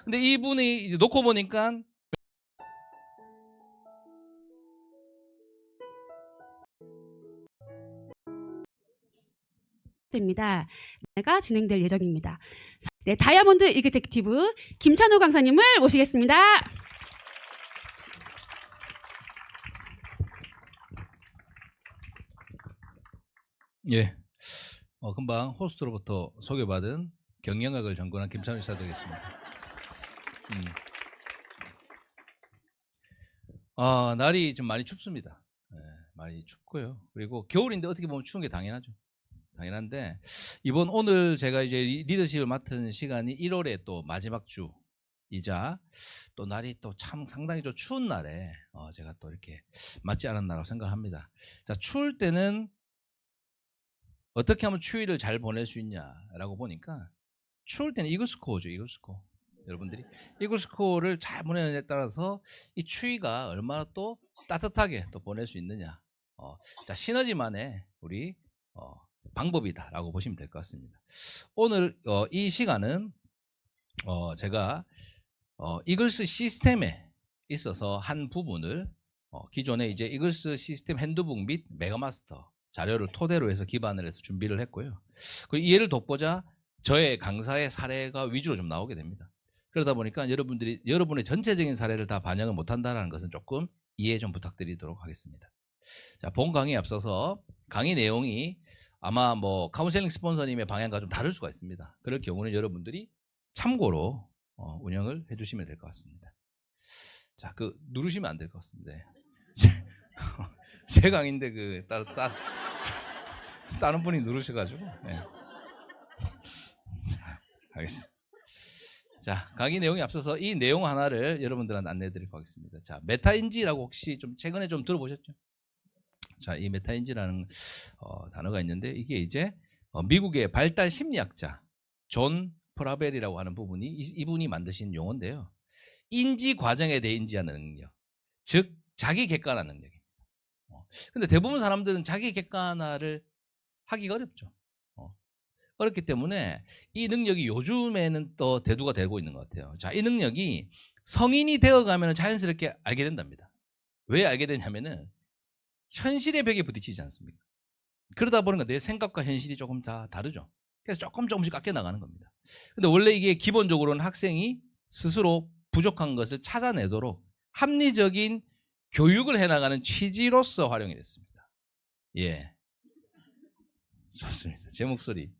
근데 이분이 이제 놓고 보니까 입니다. 가 진행될 예정입니다. 네, 다이아몬드 이그제큐티브 김찬호 강사님을 모시겠습니다. 예, 금방 호스트로부터 소개받은 경영학을 전공한 김찬호 이사 되겠습니다. 날이 좀 많이 춥습니다. 예, 많이 춥고요. 그리고 겨울인데 어떻게 보면 추운 게 당연하죠. 당연한데 오늘 제가 이제 리더십을 맡은 시간이 1월의 또 마지막 주이자 또 날이 또 참 상당히 좀 추운 날에 제가 또 이렇게 맞지 않았나라고 생각합니다. 자, 추울 때는 어떻게 하면 추위를 잘 보낼 수 있냐라고 보니까 추울 때는 이글스코어죠. 이글스코어. 여러분들이 이글스코어를 잘 보내느냐에 따라서 이 추위가 얼마나 또 따뜻하게 또 보낼 수 있느냐. 자, 시너지만의 우리 방법이다라고 보시면 될 것 같습니다. 오늘 이 시간은 제가 이글스 시스템에 있어서 한 부분을 기존에 이제 이글스 시스템 핸드북 및 메가마스터 자료를 토대로 해서 기반을 해서 준비를 했고요. 그리고 이해를 돕고자 저의 강사의 사례가 위주로 좀 나오게 됩니다. 그러다 보니까 여러분의 전체적인 사례를 다 반영을 못한다는 것은 조금 이해 좀 부탁드리도록 하겠습니다. 자, 본 강의에 앞서서 강의 내용이 아마 뭐 카운셀링 스폰서님의 방향과 좀 다를 수가 있습니다. 그럴 경우는 여러분들이 참고로 운영을 해주시면 될 것 같습니다. 자, 누르시면 안 될 것 같습니다. 제 강의인데 다른 분이 누르셔가지고. 네. 자, 알겠습니다. 자, 강의 내용에 앞서서 이 내용 하나를 여러분들한테 안내해드리도록 하겠습니다. 자, 메타인지라고 혹시 좀 최근에 좀 들어보셨죠? 자, 이 메타인지라는 단어가 있는데 이게 이제 미국의 발달 심리학자 존 프라벨이라고 하는 부분이 이분이 만드신 용어인데요. 인지 과정에 대해 인지하는 능력, 즉 자기 객관화 능력입니다. 근데 대부분 사람들은 자기 객관화를 하기가 어렵죠. 어렵기 때문에 이 능력이 요즘에는 또 대두가 되고 있는 것 같아요. 자, 이 능력이 성인이 되어가면 자연스럽게 알게 된답니다. 왜 알게 되냐면은 현실의 벽에 부딪히지 않습니까? 그러다 보니까 내 생각과 현실이 조금 다 다르죠. 그래서 조금씩 깎여 나가는 겁니다. 근데 원래 이게 기본적으로는 학생이 스스로 부족한 것을 찾아내도록 합리적인 교육을 해나가는 취지로서 활용이 됐습니다. 예, 좋습니다. 제 목소리를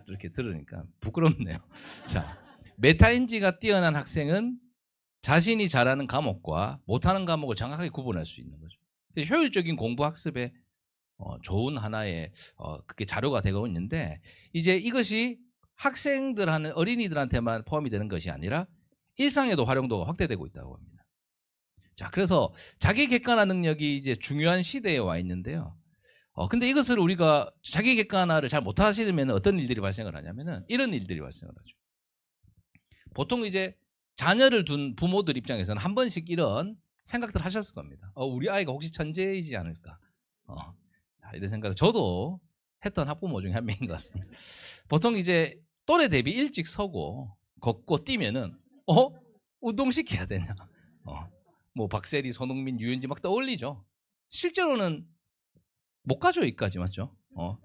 이렇게 들으니까 부끄럽네요. 자, 메타인지가 뛰어난 학생은 자신이 잘하는 과목과 못하는 과목을 정확하게 구분할 수 있는 거죠. 효율적인 공부 학습에 좋은 하나의 그게 자료가 되고 있는데 이제 이것이 학생들하는 어린이들한테만 포함이 되는 것이 아니라 일상에도 활용도가 확대되고 있다고 합니다. 자, 그래서 자기 객관화 능력이 이제 중요한 시대에 와 있는데요. 근데 이것을 우리가 자기 객관화를 잘 못하시면 어떤 일들이 발생을 하냐면은 이런 일들이 발생을 하죠. 보통 이제 자녀를 둔 부모들 입장에서는 한 번씩 이런 생각들 하셨을 겁니다. 우리 아이가 혹시 천재이지 않을까? 이런 생각을 저도 했던 학부모 중에 한 명인 것 같습니다. 보통 이제 또래 대비 일찍 서고 걷고 뛰면은 운동시켜야 되냐? 뭐 박세리, 손흥민, 유현진 막 떠올리죠. 실제로는 못 가죠, 여기까지. 맞죠?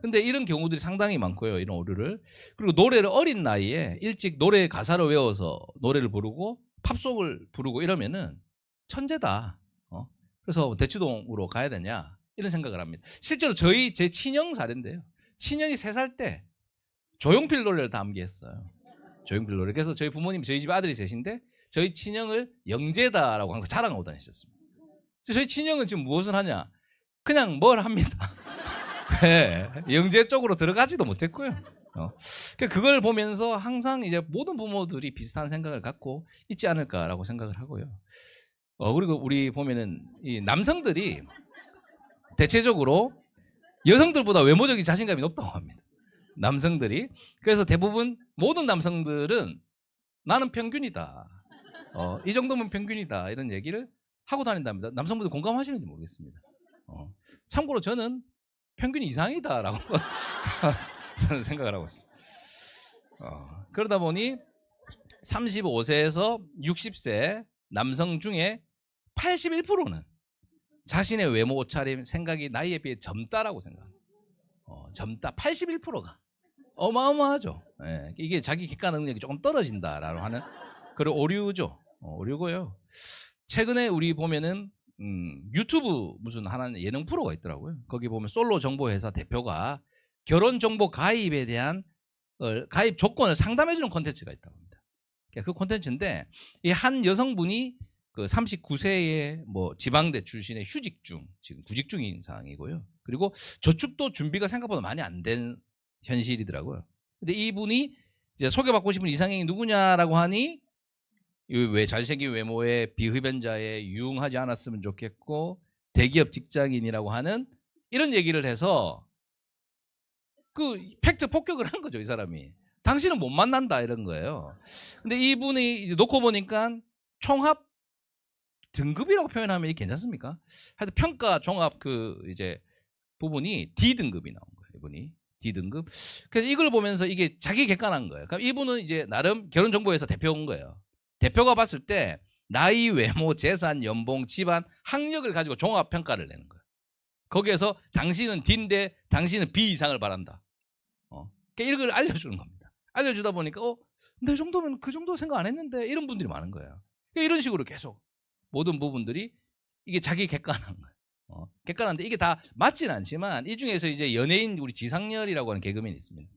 근데 이런 경우들이 상당히 많고요. 이런 오류를. 그리고 노래를 어린 나이에 일찍 노래 가사를 외워서 노래를 부르고 팝송을 부르고 이러면은 천재다. 그래서 대치동으로 가야 되냐? 이런 생각을 합니다. 실제로 제 친형 사례인데요. 친형이 3살 때 조용필 노래를 다 암기했어요. 조용필 노래. 그래서 저희 부모님이 저희 집에 아들이 셋인데 저희 친형을 영재다라고 항상 자랑하고 다니셨습니다. 저희 친형은 지금 무엇을 하냐? 그냥 뭘 합니다. 네, 영재 쪽으로 들어가지도 못했고요. 그걸 보면서 항상 이제 모든 부모들이 비슷한 생각을 갖고 있지 않을까라고 생각을 하고요. 그리고 우리 보면은 이 남성들이 대체적으로 여성들보다 외모적인 자신감이 높다고 합니다. 남성들이. 그래서 대부분 모든 남성들은 나는 평균이다. 이 정도면 평균이다. 이런 얘기를 하고 다닌답니다. 남성분들 공감하시는지 모르겠습니다. 참고로 저는 평균 이상이다라고 저는 생각을 하고 있습니다. 그러다 보니 35세에서 60세 남성 중에 81%는 자신의 외모, 옷차림, 생각이 나이에 비해 젊다라고 생각합니다. 젊다. 81%가 어마어마하죠. 예, 이게 자기 객관 능력이 조금 떨어진다라고 하는 그런 오류죠. 오류고요. 최근에 우리 보면은 유튜브 무슨 하나는 예능 프로가 있더라고요. 거기 보면 솔로 정보회사 대표가 결혼 정보 가입에 대한 가입 조건을 상담해주는 콘텐츠가 있다고 합니다. 그 콘텐츠인데 이 한 여성분이 그 39세의 뭐 지방대 출신의 휴직 중 지금 구직 중인 상황이고요. 그리고 저축도 준비가 생각보다 많이 안 된 현실이더라고요. 근데 이분이 이제 소개받고 싶은 이상형이 누구냐라고 하니 왜 잘생긴 외모에 비흡연자에 유흥하지 않았으면 좋겠고 대기업 직장인이라고 하는 이런 얘기를 해서 그 팩트 폭격을 한 거죠. 이 사람이. 당신은 못 만난다 이런 거예요. 근데 이분이 놓고 보니까 총합 등급이라고 표현하면 이게 괜찮습니까? 하여튼 평가 종합 그 이제 부분이 D 등급이 나온 거예요. 이분이 D등급. 그래서 이걸 보면서 이게 자기 객관한 거예요. 그럼 이분은 이제 나름 결혼정보회사 대표인 거예요. 대표가 봤을 때 나이, 외모, 재산, 연봉, 집안, 학력을 가지고 종합평가를 내는 거예요. 거기에서 당신은 D인데 당신은 B 이상을 바란다. 그러니까 이걸 알려주는 겁니다. 알려주다 보니까 내 정도면 그 정도 생각 안 했는데 이런 분들이 많은 거예요. 그러니까 이런 식으로 계속 모든 부분들이 이게 자기 객관한 거예요. 객관한데 이게 다 맞지는 않지만 이 중에서 이제 연예인 우리 지상렬이라고 하는 개그맨이 있습니다.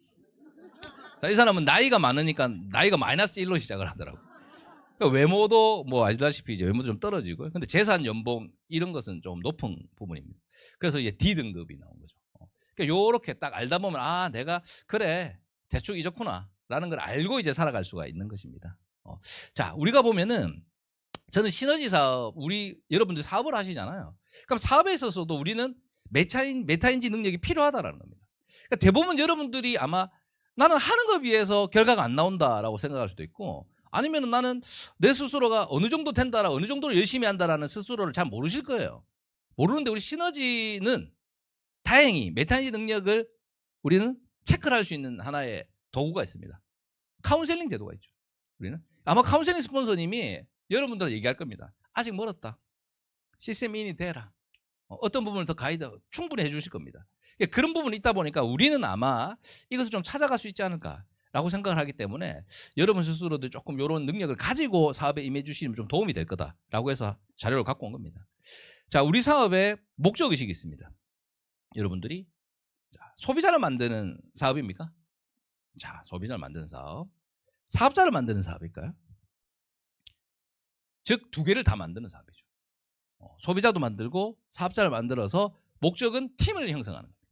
자, 이 사람은 나이가 많으니까 나이가 마이너스 1로 시작을 하더라고요. 그러니까 외모도 뭐 아시다시피 이제 외모도 좀 떨어지고요. 근데 재산, 연봉 이런 것은 좀 높은 부분입니다. 그래서 이제 D 등급이 나온 거죠. 그러니까 요렇게 딱 알다 보면 아 내가 그래 대충 이렇구나라는 걸 알고 이제 살아갈 수가 있는 것입니다. 자 우리가 보면은 저는 시너지 사업 우리 여러분들 사업을 하시잖아요. 그럼 사업에 있어서도 우리는 메타인지 능력이 필요하다라는 겁니다. 그러니까 대부분 여러분들이 아마 나는 하는 것에 비해서 결과가 안 나온다라고 생각할 수도 있고 아니면 나는 내 스스로가 어느 정도 된다라 어느 정도로 열심히 한다라는 스스로를 잘 모르실 거예요. 모르는데 우리 시너지는 다행히 메타인지 능력을 우리는 체크를 할 수 있는 하나의 도구가 있습니다. 카운셀링 제도가 있죠. 우리는 아마 카운셀링 스폰서님이 여러분들 얘기할 겁니다. 아직 멀었다. 시스템 인이 되라. 어떤 부분을 더 가이드 충분히 해주실 겁니다. 그런 부분이 있다 보니까 우리는 아마 이것을 좀 찾아갈 수 있지 않을까라고 생각을 하기 때문에 여러분 스스로도 조금 이런 능력을 가지고 사업에 임해 주시면 좀 도움이 될 거다라고 해서 자료를 갖고 온 겁니다. 자, 우리 사업에 목적의식이 있습니다. 여러분들이 자, 소비자를 만드는 사업입니까? 자, 소비자를 만드는 사업. 사업자를 만드는 사업일까요? 즉, 두 개를 다 만드는 사업이죠. 소비자도 만들고 사업자를 만들어서 목적은 팀을 형성하는 겁니다.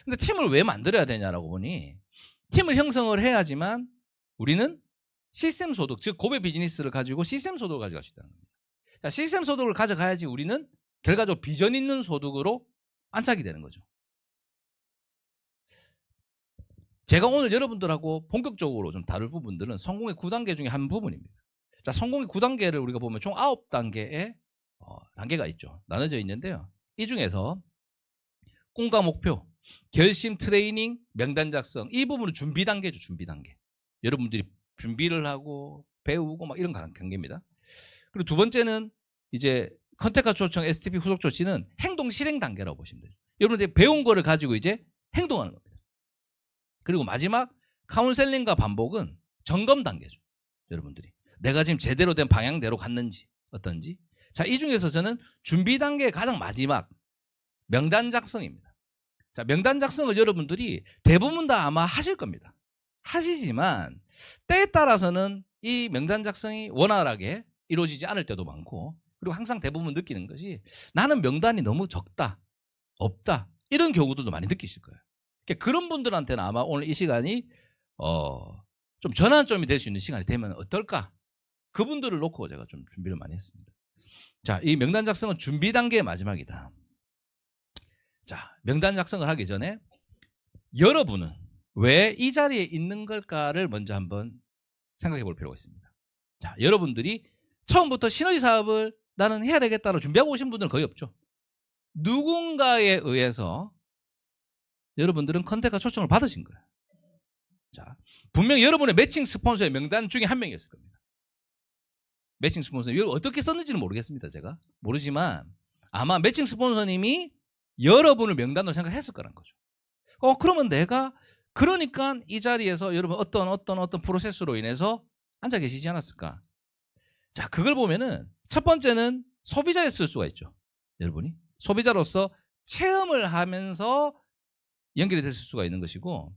근데 팀을 왜 만들어야 되냐라고 보니 팀을 형성을 해야지만 우리는 시스템 소득, 즉 고배 비즈니스를 가지고 시스템 소득을 가져갈 수 있다는 겁니다. 자, 시스템 소득을 가져가야지 우리는 결과적으로 비전 있는 소득으로 안착이 되는 거죠. 제가 오늘 여러분들하고 본격적으로 좀 다룰 부분들은 성공의 9단계 중에 한 부분입니다. 자, 성공의 9단계를 우리가 보면 총 9단계의 단계가 있죠. 나눠져 있는데요. 이 중에서 꿈과 목표, 결심, 트레이닝, 명단 작성 이 부분은 준비 단계죠. 준비 단계. 여러분들이 준비를 하고 배우고 막 이런 단계입니다. 그리고 두 번째는 이제 컨택과 초청, STP 후속 조치는 행동 실행 단계라고 보시면 돼요. 여러분들이 배운 거를 가지고 이제 행동하는 겁니다. 그리고 마지막 카운셀링과 반복은 점검 단계죠. 여러분들이 내가 지금 제대로 된 방향대로 갔는지 어떤지. 자, 이 중에서 저는 준비 단계의 가장 마지막 명단 작성입니다. 자, 명단 작성을 여러분들이 대부분 다 아마 하실 겁니다. 하시지만 때에 따라서는 이 명단 작성이 원활하게 이루어지지 않을 때도 많고 그리고 항상 대부분 느끼는 것이 나는 명단이 너무 적다, 없다 이런 경우들도 많이 느끼실 거예요. 그러니까 그런 분들한테는 아마 오늘 이 시간이 좀 전환점이 될 수 있는 시간이 되면 어떨까? 그분들을 놓고 제가 좀 준비를 많이 했습니다. 자, 이 명단 작성은 준비 단계의 마지막이다. 자, 명단 작성을 하기 전에 여러분은 왜 이 자리에 있는 걸까를 먼저 한번 생각해 볼 필요가 있습니다. 자, 여러분들이 처음부터 시너지 사업을 나는 해야 되겠다고 준비하고 오신 분들은 거의 없죠. 누군가에 의해서 여러분들은 컨택과 초청을 받으신 거예요. 자, 분명히 여러분의 매칭 스폰서의 명단 중에 한 명이었을 겁니다. 매칭 스폰서님 이걸 어떻게 썼는지는 모르겠습니다. 제가 모르지만 아마 매칭 스폰서님이 여러분을 명단으로 생각했을 거란 거죠. 그러면 내가 그러니까 이 자리에서 여러분 어떤 프로세스로 인해서 앉아 계시지 않았을까? 자, 그걸 보면은 첫 번째는 소비자였을 수가 있죠. 여러분이 소비자로서 체험을 하면서 연결이 됐을 수가 있는 것이고,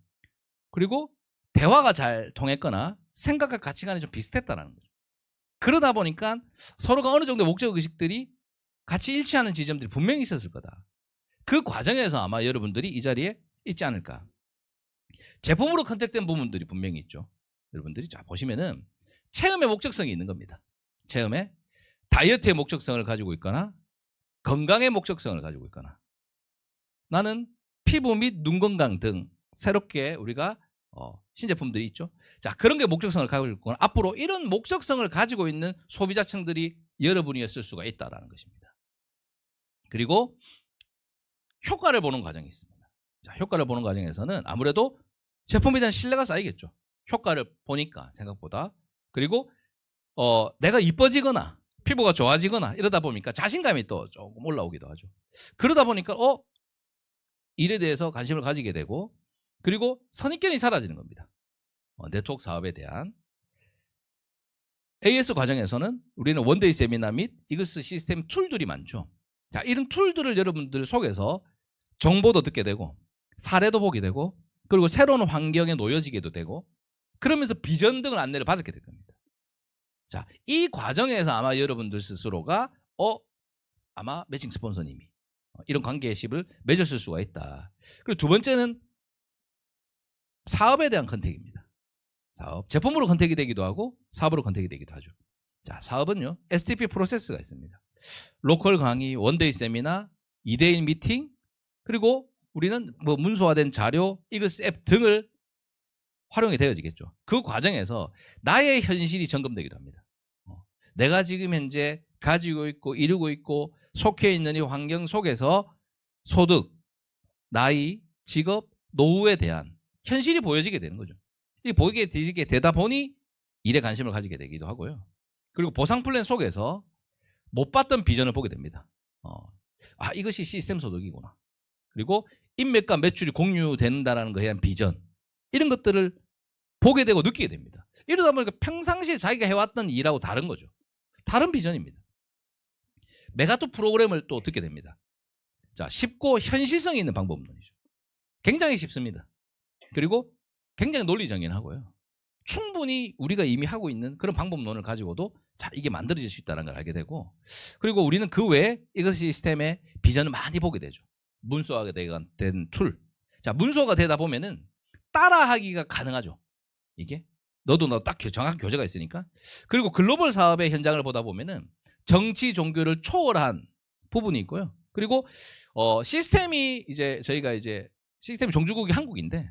그리고 대화가 잘 통했거나 생각과 가치관이 좀 비슷했다는 거죠. 그러다 보니까 서로가 어느 정도의 목적 의식들이 같이 일치하는 지점들이 분명히 있었을 거다. 그 과정에서 아마 여러분들이 이 자리에 있지 않을까. 제품으로 컨택된 부분들이 분명히 있죠. 여러분들이 자 보시면은 체험의 목적성이 있는 겁니다. 체험에 다이어트의 목적성을 가지고 있거나 건강의 목적성을 가지고 있거나, 나는 피부 및 눈 건강 등 새롭게 우리가 신제품들이 있죠. 자, 그런 게 목적성을 가지고 있거나 앞으로 이런 목적성을 가지고 있는 소비자층들이 여러분이었을 수가 있다는 것입니다. 그리고 효과를 보는 과정이 있습니다. 자, 효과를 보는 과정에서는 아무래도 제품에 대한 신뢰가 쌓이겠죠. 효과를 보니까 생각보다. 그리고 내가 이뻐지거나 피부가 좋아지거나 이러다 보니까 자신감이 또 조금 올라오기도 하죠. 그러다 보니까 일에 대해서 관심을 가지게 되고, 그리고 선입견이 사라지는 겁니다. 네트워크 사업에 대한. AS 과정에서는 우리는 원데이 세미나 및 이글스 시스템 툴들이 많죠. 자, 이런 툴들을 여러분들 속에서 정보도 듣게 되고 사례도 보게 되고, 그리고 새로운 환경에 놓여지게도 되고, 그러면서 비전 등을 안내를 받게 될 겁니다. 자, 이 과정에서 아마 여러분들 스스로가 아마 매칭 스폰서님이 이런 관계십을 맺었을 수가 있다. 그리고 두 번째는 사업에 대한 컨택입니다. 사업, 제품으로 컨택이 되기도 하고 사업으로 컨택이 되기도 하죠. 자, 사업은요, STP 프로세스가 있습니다. 로컬 강의, 원데이 세미나, 2대1 미팅, 그리고 우리는 뭐 문서화된 자료, 이글스 앱 등을 활용이 되어지겠죠. 그 과정에서 나의 현실이 점검되기도 합니다. 내가 지금 현재 가지고 있고 이루고 있고 속해 있는 이 환경 속에서 소득, 나이, 직업, 노후에 대한 현실이 보여지게 되는 거죠. 이 보이게 되다 보니 일에 관심을 가지게 되기도 하고요. 그리고 보상 플랜 속에서 못 봤던 비전을 보게 됩니다. 이것이 시스템 소득이구나. 그리고 인맥과 매출이 공유된다는 것에 대한 비전, 이런 것들을 보게 되고 느끼게 됩니다. 이러다 보니까 평상시에 자기가 해왔던 일하고 다른 거죠. 다른 비전입니다. 메가토 프로그램을 또 듣게 됩니다. 자, 쉽고 현실성이 있는 방법론이죠. 굉장히 쉽습니다. 그리고 굉장히 논리정연하고요. 충분히 우리가 이미 하고 있는 그런 방법론을 가지고도 자, 이게 만들어질 수 있다는 걸 알게 되고, 그리고 우리는 그 외에 이것 시스템의 비전을 많이 보게 되죠. 문서화가 된 툴. 자, 문서화가 되다 보면은 따라하기가 가능하죠. 이게 너도 딱 정확한 교재가 있으니까. 그리고 글로벌 사업의 현장을 보다 보면은 정치 종교를 초월한 부분이 있고요. 그리고 시스템이 이제 저희가 이제 시스템 종주국이 한국인데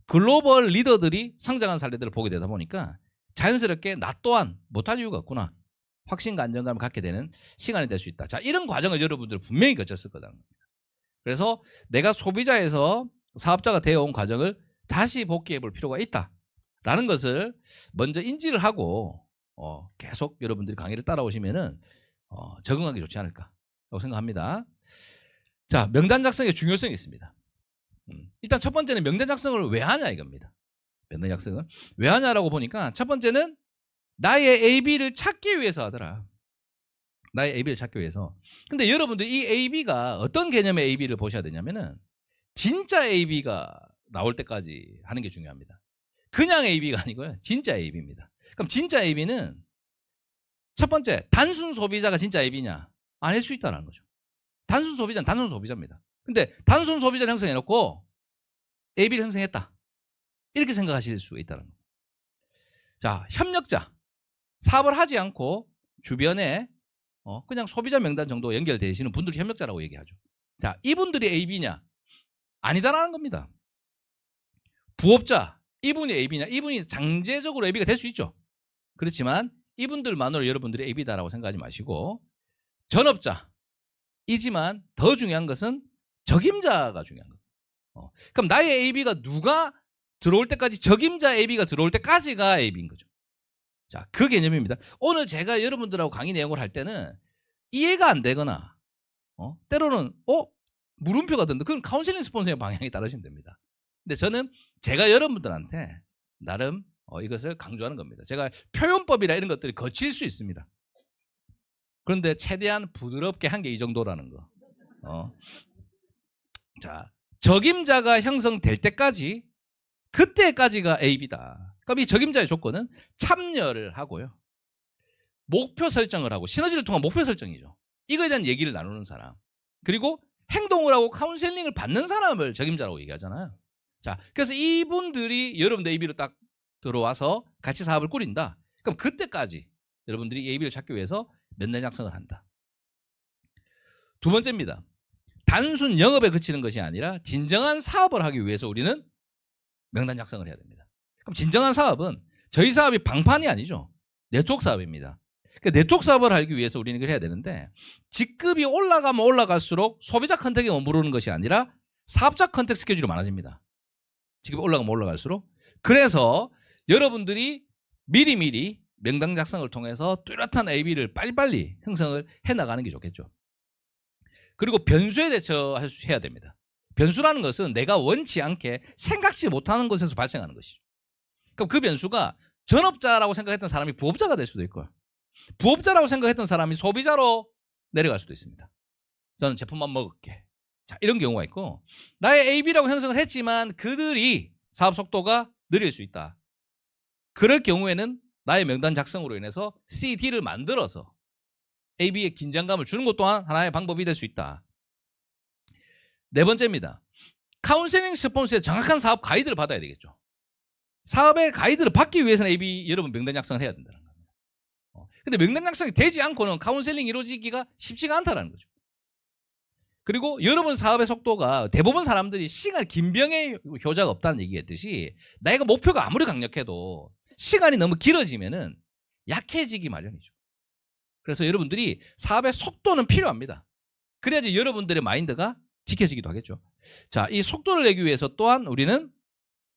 글로벌 리더들이 성장한 사례들을 보게 되다 보니까 자연스럽게 나 또한 못할 이유가 없구나, 확신과 안정감을 갖게 되는 시간이 될 수 있다. 자, 이런 과정을 여러분들 분명히 거쳤을 거다. 그래서 내가 소비자에서 사업자가 되어온 과정을 다시 복귀해 볼 필요가 있다라는 것을 먼저 인지를 하고 계속 여러분들이 강의를 따라오시면은 적응하기 좋지 않을까라고 생각합니다. 자, 명단 작성의 중요성이 있습니다. 일단 첫 번째는 명단 작성을 왜 하냐 이겁니다. 명단 작성을 왜 하냐라고 보니까 첫 번째는 나의 AB를 찾기 위해서 하더라. 나의 AB를 찾기 위해서. 근데 여러분들 이 AB가 어떤 개념의 AB를 보셔야 되냐면은 진짜 AB가 나올 때까지 하는 게 중요합니다. 그냥 AB가 아니고요. 진짜 AB입니다. 그럼 진짜 AB는 첫 번째, 단순 소비자가 진짜 AB냐? 아닐 수 있다는 거죠. 단순 소비자는 단순 소비자입니다. 근데 단순 소비자를 형성해놓고 AB를 형성했다, 이렇게 생각하실 수 있다는 거예요. 자, 협력자. 사업을 하지 않고 주변에 그냥 소비자 명단 정도 연결되시는 분들이 협력자라고 얘기하죠. 자, 이분들이 AB냐? 아니다라는 겁니다. 부업자. 이분이 AB냐? 이분이 장제적으로 AB가 될 수 있죠. 그렇지만 이분들만으로 여러분들이 AB다라고 생각하지 마시고, 전업자이지만 더 중요한 것은 적임자가 중요한 거예요. 그럼 나의 AB가 누가 들어올 때까지, 적임자 AB가 들어올 때까지가 AB인 거죠. 자, 그 개념입니다. 오늘 제가 여러분들하고 강의 내용을 할 때는 이해가 안 되거나 때로는 물음표가 든다. 그건 카운셀링 스폰서의 방향에 따르시면 됩니다. 근데 저는 제가 여러분들한테 나름 이것을 강조하는 겁니다. 제가 표현법이나 이런 것들이 거칠 수 있습니다. 그런데 최대한 부드럽게 한 게 이 정도라는 거. 자, 적임자가 형성될 때까지 그때까지가 AB다. 그럼 이 적임자의 조건은 참여를 하고요. 목표 설정을 하고 시너지를 통한 목표 설정이죠. 이거에 대한 얘기를 나누는 사람. 그리고 행동을 하고 카운셀링을 받는 사람을 적임자라고 얘기하잖아요. 자, 그래서 이분들이 여러분들 AB로 딱 들어와서 같이 사업을 꾸린다. 그럼 그때까지 여러분들이 AB를 찾기 위해서 명단 작성을 한다. 두 번째입니다. 단순 영업에 그치는 것이 아니라 진정한 사업을 하기 위해서 우리는 명단 작성을 해야 됩니다. 그럼 진정한 사업은 저희 사업이 방판이 아니죠. 네트워크 사업입니다. 그러니까 네트워크 사업을 하기 위해서 우리는 이걸 해야 되는데 직급이 올라가면 올라갈수록 소비자 컨택에 머무르는 것이 아니라 사업자 컨택 스케줄이 많아집니다. 직급이 올라가면 올라갈수록. 그래서 여러분들이 미리미리 명단 작성을 통해서 뚜렷한 AB를 빨리빨리 형성을 해나가는 게 좋겠죠. 그리고 변수에 대처해야 됩니다. 변수라는 것은 내가 원치 않게 생각지 못하는 곳에서 발생하는 것이죠. 그럼 그 변수가 전업자라고 생각했던 사람이 부업자가 될 수도 있고요. 부업자라고 생각했던 사람이 소비자로 내려갈 수도 있습니다. 저는 제품만 먹을게. 자, 이런 경우가 있고 나의 AB라고 형성을 했지만 그들이 사업 속도가 느릴 수 있다. 그럴 경우에는 나의 명단 작성으로 인해서 CD를 만들어서 AB의 긴장감을 주는 것 또한 하나의 방법이 될 수 있다. 네 번째입니다. 카운셀링 스폰서의 정확한 사업 가이드를 받아야 되겠죠. 사업의 가이드를 받기 위해서는 AB 여러분 명단 작성을 해야 된다는 겁니다. 근데 명단 작성이 되지 않고는 카운셀링이 이루어지기가 쉽지가 않다는 거죠. 그리고 여러분 사업의 속도가 대부분 사람들이 시간 긴병의 효자가 없다는 얘기했듯이 내가 목표가 아무리 강력해도 시간이 너무 길어지면은 약해지기 마련이죠. 그래서 여러분들이 사업의 속도는 필요합니다. 그래야지 여러분들의 마인드가 지켜지기도 하겠죠. 자, 이 속도를 내기 위해서 또한 우리는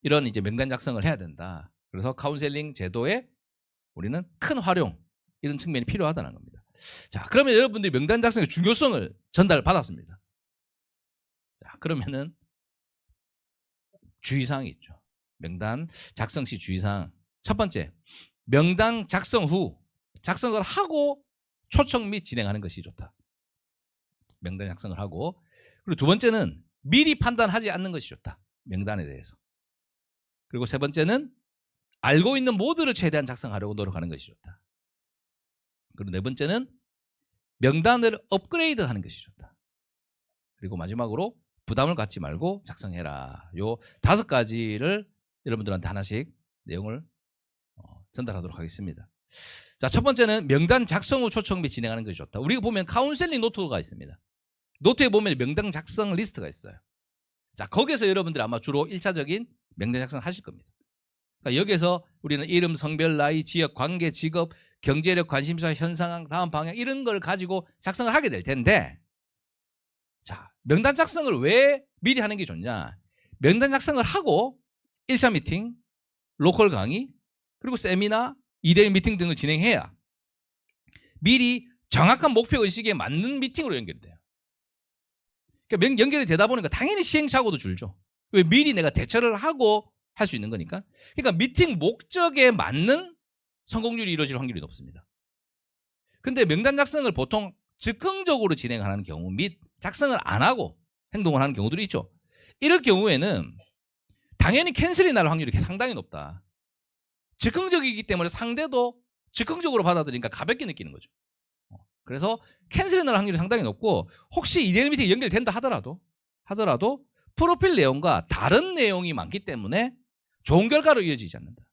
이런 이제 명단 작성을 해야 된다. 그래서 카운셀링 제도에 우리는 큰 활용 이런 측면이 필요하다는 겁니다. 자, 그러면 여러분들이 명단 작성의 중요성을 전달받았습니다. 자, 그러면은 주의사항이 있죠. 명단 작성 시 주의사항. 첫 번째, 명단 작성 후 작성을 하고 초청 및 진행하는 것이 좋다. 명단 작성을 하고. 그리고 두 번째는 미리 판단하지 않는 것이 좋다. 명단에 대해서. 그리고 세 번째는 알고 있는 모두를 최대한 작성하려고 노력하는 것이 좋다. 그리고 네 번째는 명단을 업그레이드하는 것이 좋다. 그리고 마지막으로 부담을 갖지 말고 작성해라. 요 5가지를 여러분들한테 하나씩 내용을 전달하도록 하겠습니다. 자, 첫 번째는 명단 작성 후 초청 및 진행하는 것이 좋다. 우리가 보면 카운셀링 노트가 있습니다. 노트에 보면 명단 작성 리스트가 있어요. 자, 거기에서 여러분들이 아마 주로 1차적인 명단 작성을 하실 겁니다. 그러니까 여기에서 우리는 이름, 성별, 나이, 지역, 관계, 직업, 경제력, 관심사, 현상황, 다음 방향 이런 걸 가지고 작성을 하게 될 텐데 자, 명단 작성을 왜 미리 하는 게 좋냐? 명단 작성을 하고 1차 미팅, 로컬 강의, 그리고 세미나, 2대1 미팅 등을 진행해야 미리 정확한 목표 의식에 맞는 미팅으로 연결돼요. 그러니까 연결이 되다 보니까 당연히 시행착오도 줄죠. 왜 미리 내가 대처를 하고 할 수 있는 거니까. 그러니까 미팅 목적에 맞는 성공률이 이루어질 확률이 높습니다. 근데 명단 작성을 보통 즉흥적으로 진행하는 경우 및 작성을 안 하고 행동을 하는 경우들이 있죠. 이럴 경우에는 당연히 캔슬이 날 확률이 상당히 높다. 즉흥적이기 때문에 상대도 즉흥적으로 받아들이니까 가볍게 느끼는 거죠. 그래서 캔슬이 날 확률이 상당히 높고 혹시 2대1 미팅이 연결된다 하더라도 프로필 내용과 다른 내용이 많기 때문에 좋은 결과로 이어지지 않는다.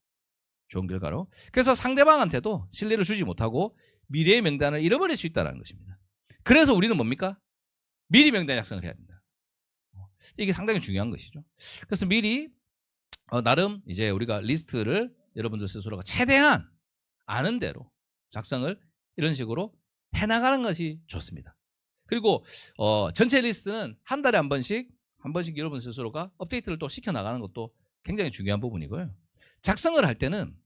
좋은 결과로. 그래서 상대방한테도 신뢰를 주지 못하고 미래의 명단을 잃어버릴 수 있다는 것입니다. 그래서 우리는 뭡니까? 미리 명단 작성을 해야 된다. 이게 상당히 중요한 것이죠. 그래서 미리 나름 이제 우리가 리스트를 여러분들 스스로가 최대한 아는 대로 작성을 이런 식으로 해나가는 것이 좋습니다. 그리고 전체 리스트는 한 달에 한 번씩 여러분 스스로가 업데이트를 또 시켜나가는 것도 굉장히 중요한 부분이고요. 작성을 할 때는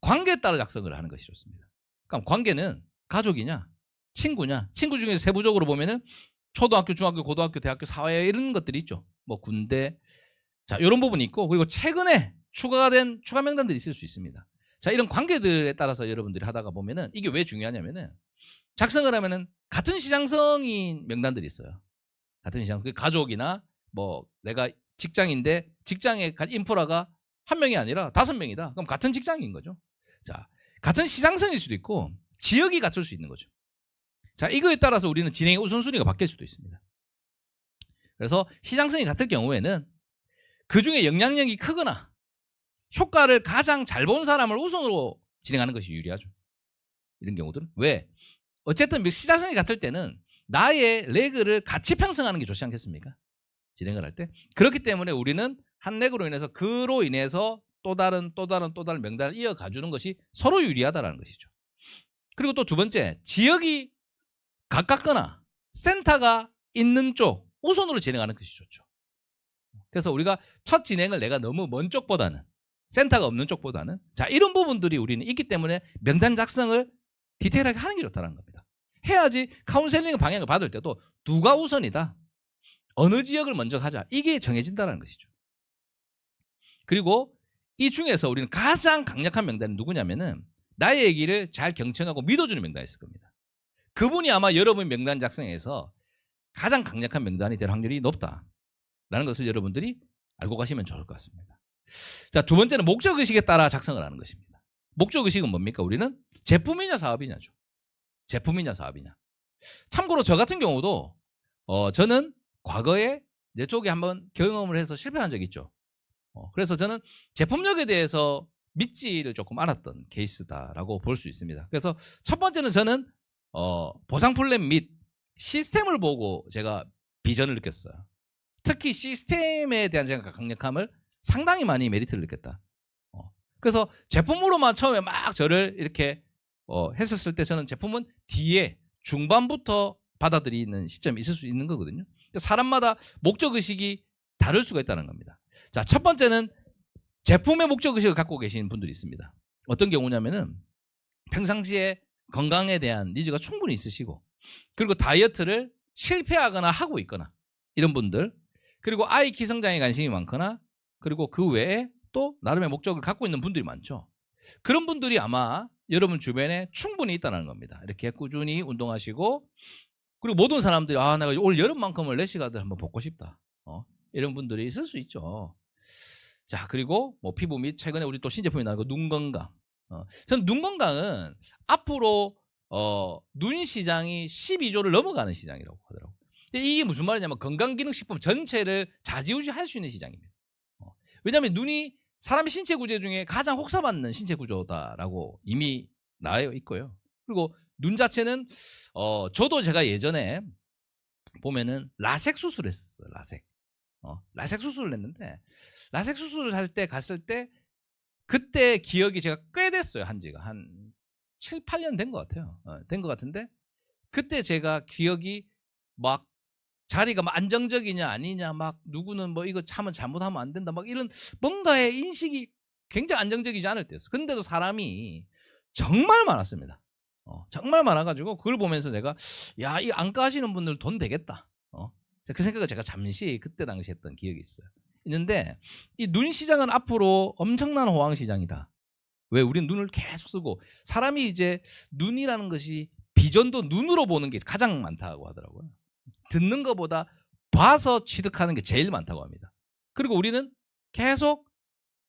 관계에 따라 작성을 하는 것이 좋습니다. 그럼 관계는 가족이냐, 친구냐, 친구 중에서 세부적으로 보면은 초등학교, 중학교, 고등학교, 대학교, 사회 이런 것들이 있죠. 뭐 군대, 자 이런 부분이 있고, 그리고 최근에 추가가 된 추가 명단들이 있을 수 있습니다. 자 이런 관계들에 따라서 여러분들이 하다가 보면은 이게 왜 중요하냐면은 작성을 하면은 같은 시장성인 명단들이 있어요. 같은 시장성, 가족이나 뭐 내가 직장인데 직장의 인프라가 한 명이 아니라 5명이다. 그럼 같은 직장인 거죠. 자, 같은 시장성일 수도 있고 지역이 같을 수 있는 거죠. 자, 이거에 따라서 우리는 진행의 우선순위가 바뀔 수도 있습니다. 그래서 시장성이 같을 경우에는 그 중에 영향력이 크거나 효과를 가장 잘 본 사람을 우선으로 진행하는 것이 유리하죠. 이런 경우들은. 왜? 어쨌든 시장성이 같을 때는 나의 레그를 같이 편성하는 게 좋지 않겠습니까? 진행을 할 때. 그렇기 때문에 우리는 한 레그로 인해서 그로 인해서 또 다른 명단을 이어가 주는 것이 서로 유리하다는 것이죠. 그리고 또 두 번째, 지역이 가깝거나 센터가 있는 쪽 우선으로 진행하는 것이 좋죠. 그래서 우리가 첫 진행을 내가 너무 먼 쪽보다는, 센터가 없는 쪽보다는, 자 이런 부분들이 우리는 있기 때문에 명단 작성을 디테일하게 하는 게 좋다는 겁니다. 해야지 카운셀링 방향을 받을 때도 누가 우선이다, 어느 지역을 먼저 가자, 이게 정해진다는 것이죠. 그리고 이 중에서 우리는 가장 강력한 명단은 누구냐면은 나의 얘기를 잘 경청하고 믿어주는 명단이 있을 겁니다. 그분이 아마 여러분 명단 작성에서 가장 강력한 명단이 될 확률이 높다라는 것을 여러분들이 알고 가시면 좋을 것 같습니다. 자, 두 번째는 목적의식에 따라 작성을 하는 것입니다. 목적의식은 뭡니까? 우리는 제품이냐 사업이냐죠. 제품이냐 사업이냐. 참고로 저 같은 경우도 저는 과거에 내 쪽에 한번 경험을 해서 실패한 적이 있죠. 그래서 저는 제품력에 대해서 믿지를 조금 않았던 케이스다라고 볼 수 있습니다. 그래서 첫 번째는 저는 보상 플랜 및 시스템을 보고 제가 비전을 느꼈어요. 특히 시스템에 대한 제가 강력함을 상당히 많이 메리트를 느꼈다. 그래서 제품으로만 처음에 막 저를 이렇게 했었을 때 저는 제품은 뒤에 중반부터 받아들이는 시점이 있을 수 있는 거거든요. 사람마다 목적의식이 다를 수가 있다는 겁니다. 자, 첫 번째는 제품의 목적의식을 갖고 계신 분들이 있습니다. 어떤 경우냐면은 평상시에 건강에 대한 니즈가 충분히 있으시고, 그리고 다이어트를 실패하거나 하고 있거나 이런 분들, 그리고 아이 키 성장에 관심이 많거나, 그리고 그 외에 또 나름의 목적을 갖고 있는 분들이 많죠. 그런 분들이 아마 여러분 주변에 충분히 있다는 겁니다. 이렇게 꾸준히 운동하시고, 그리고 모든 사람들이 내가 올 여름만큼은 래시가드 한번 벗고 싶다, 이런 분들이 있을 수 있죠. 자, 그리고 뭐 피부 및 최근에 우리 또 신제품이 나오고 눈 건강. 저는 눈 건강은 앞으로 눈 시장이 12조를 넘어가는 시장이라고 하더라고요. 이게 무슨 말이냐면 건강기능식품 전체를 좌지우지할 수 있는 시장입니다. 왜냐하면 눈이 사람의 신체 구조 중에 가장 혹사받는 신체 구조다라고 이미 나와 있고요. 그리고 눈 자체는 저도 제가 예전에 보면은 라섹 수술을 했었어요. 라섹 수술을 했는데, 라섹 수술을 할 때 갔을 때 그때 기억이 제가 꽤 됐어요. 한 지가 한 7, 8년 된 것 같아요. 된 것 같은데 그때 제가 기억이 막 자리가 막 안정적이냐 아니냐, 막 누구는 뭐 이거 참은 잘못하면 안 된다, 막 이런 뭔가의 인식이 굉장히 안정적이지 않을 때였어요. 근데도 사람이 정말 많았습니다. 정말 많아가지고 그걸 보면서 제가 야, 이 안과 하시는 분들 돈 되겠다. 그 생각을 제가 잠시 그때 당시 했던 기억이 있는데 이 눈 시장은 앞으로 엄청난 호황 시장이다. 왜? 우리는 눈을 계속 쓰고, 사람이 이제 눈이라는 것이 비전도 눈으로 보는 게 가장 많다고 하더라고요. 듣는 것보다 봐서 취득하는 게 제일 많다고 합니다. 그리고 우리는 계속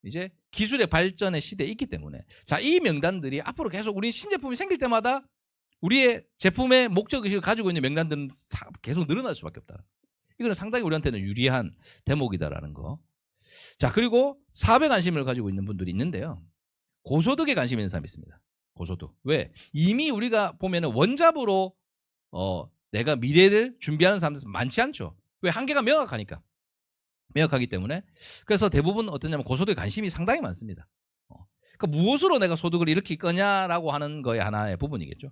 이제 기술의 발전의 시대에 있기 때문에, 자, 이 명단들이 앞으로 계속 우리 신제품이 생길 때마다 우리의 제품의 목적의식을 가지고 있는 명단들은 계속 늘어날 수밖에 없다. 이거는 상당히 우리한테는 유리한 대목이다라는 거. 자, 그리고 사업에 관심을 가지고 있는 분들이 있는데요. 고소득에 관심 있는 사람이 있습니다. 고소득. 왜? 이미 우리가 보면은 원잡으로 내가 미래를 준비하는 사람들 많지 않죠. 왜? 한계가 명확하니까. 명확하기 때문에. 그래서 대부분 어떠냐면 고소득에 관심이 상당히 많습니다. 그러니까 무엇으로 내가 소득을 일으킬 거냐라고 하는 거의 하나의 부분이겠죠.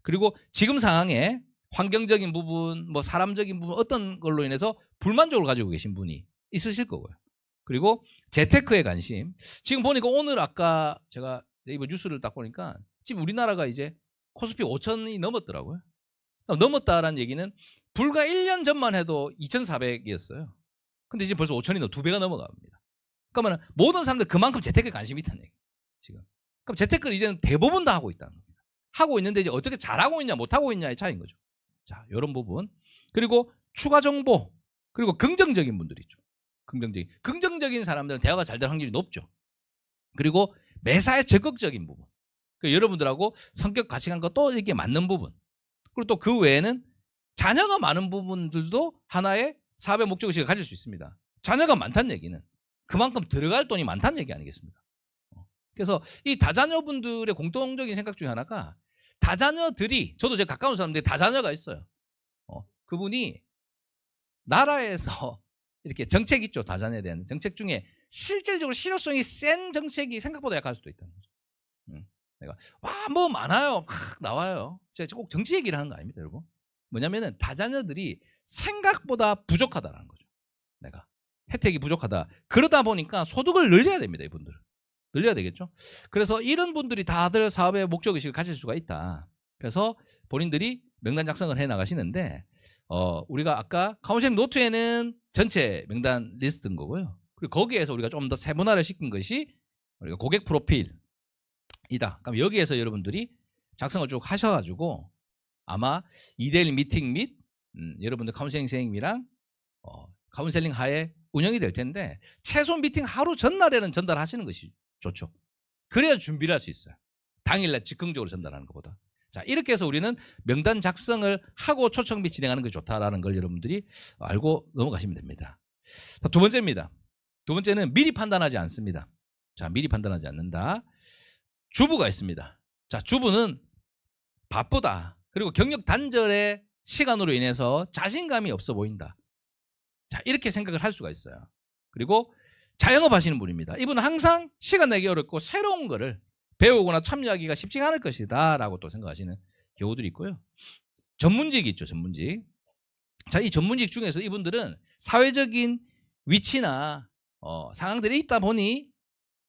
그리고 지금 상황에 환경적인 부분, 뭐 사람적인 부분, 어떤 걸로 인해서 불만족을 가지고 계신 분이 있으실 거고요. 그리고 재테크에 관심. 지금 보니까 오늘 아까 제가 네이버 뉴스를 딱 보니까 지금 우리나라가 이제 코스피 5천이 넘었더라고요. 넘었다라는 얘기는 불과 1년 전만 해도 2,400이었어요. 근데 이제 벌써 5천이 2배가 넘어갑니다. 그러면 모든 사람들 그만큼 재테크에 관심이 있다는 얘기예요. 지금. 그럼 재테크를 이제는 대부분 다 하고 있다는 겁니다. 하고 있는데 이제 어떻게 잘하고 있냐 못하고 있냐의 차이인 거죠. 자, 이런 부분. 그리고 추가 정보. 그리고 긍정적인 분들이 있죠. 긍정적인 사람들은 대화가 잘 될 확률이 높죠. 그리고 매사에 적극적인 부분. 그러니까 여러분들하고 성격 가치관과 또 이게 맞는 부분. 그리고 또 그 외에는 자녀가 많은 부분들도 하나의 사업의 목적의식을 가질 수 있습니다. 자녀가 많다는 얘기는 그만큼 들어갈 돈이 많다는 얘기 아니겠습니까? 그래서 이 다자녀분들의 공통적인 생각 중에 하나가 다자녀들이, 저도 제 가까운 사람들이 다자녀가 있어요. 그분이 나라에서 이렇게 정책 있죠. 다자녀에 대한 정책 중에 실질적으로 실효성이 센 정책이 생각보다 약할 수도 있다는 거죠. 내가 뭐 많아요. 막 나와요. 제가 꼭 정치 얘기를 하는 거 아닙니다, 여러분. 뭐냐면은 다자녀들이 생각보다 부족하다는 거죠. 내가 혜택이 부족하다. 그러다 보니까 소득을 늘려야 됩니다, 이분들. 늘려야 되겠죠. 그래서 이런 분들이 다들 사업의 목적의식을 가질 수가 있다. 그래서 본인들이 명단 작성을 해 나가시는데 우리가 아까 카운셀링 노트에는 전체 명단 리스트인 거고요. 그리고 거기에서 우리가 좀 더 세분화를 시킨 것이 우리가 고객 프로필이다. 그럼 여기에서 여러분들이 작성을 쭉 하셔가지고 아마 2대1 미팅 및 여러분들 카운셀링 선생님이랑 카운셀링 하에 운영이 될 텐데 최소 미팅 하루 전날에는 전달하시는 것이 좋죠. 그래야 준비를 할 수 있어요. 당일날 즉흥적으로 전달하는 것보다. 자, 이렇게 해서 우리는 명단 작성을 하고 초청 및 진행하는 것이 좋다라는 걸 여러분들이 알고 넘어가시면 됩니다. 자, 두 번째입니다. 두 번째는 미리 판단하지 않습니다. 자, 미리 판단하지 않는다. 주부가 있습니다. 자, 주부는 바쁘다. 그리고 경력 단절의 시간으로 인해서 자신감이 없어 보인다. 자, 이렇게 생각을 할 수가 있어요. 그리고 자영업 하시는 분입니다. 이분은 항상 시간 내기 어렵고 새로운 거를 배우거나 참여하기가 쉽지가 않을 것이다 라고 또 생각하시는 경우들이 있고요. 전문직이 있죠. 전문직. 자, 이 전문직 중에서 이분들은 사회적인 위치나 상황들이 있다 보니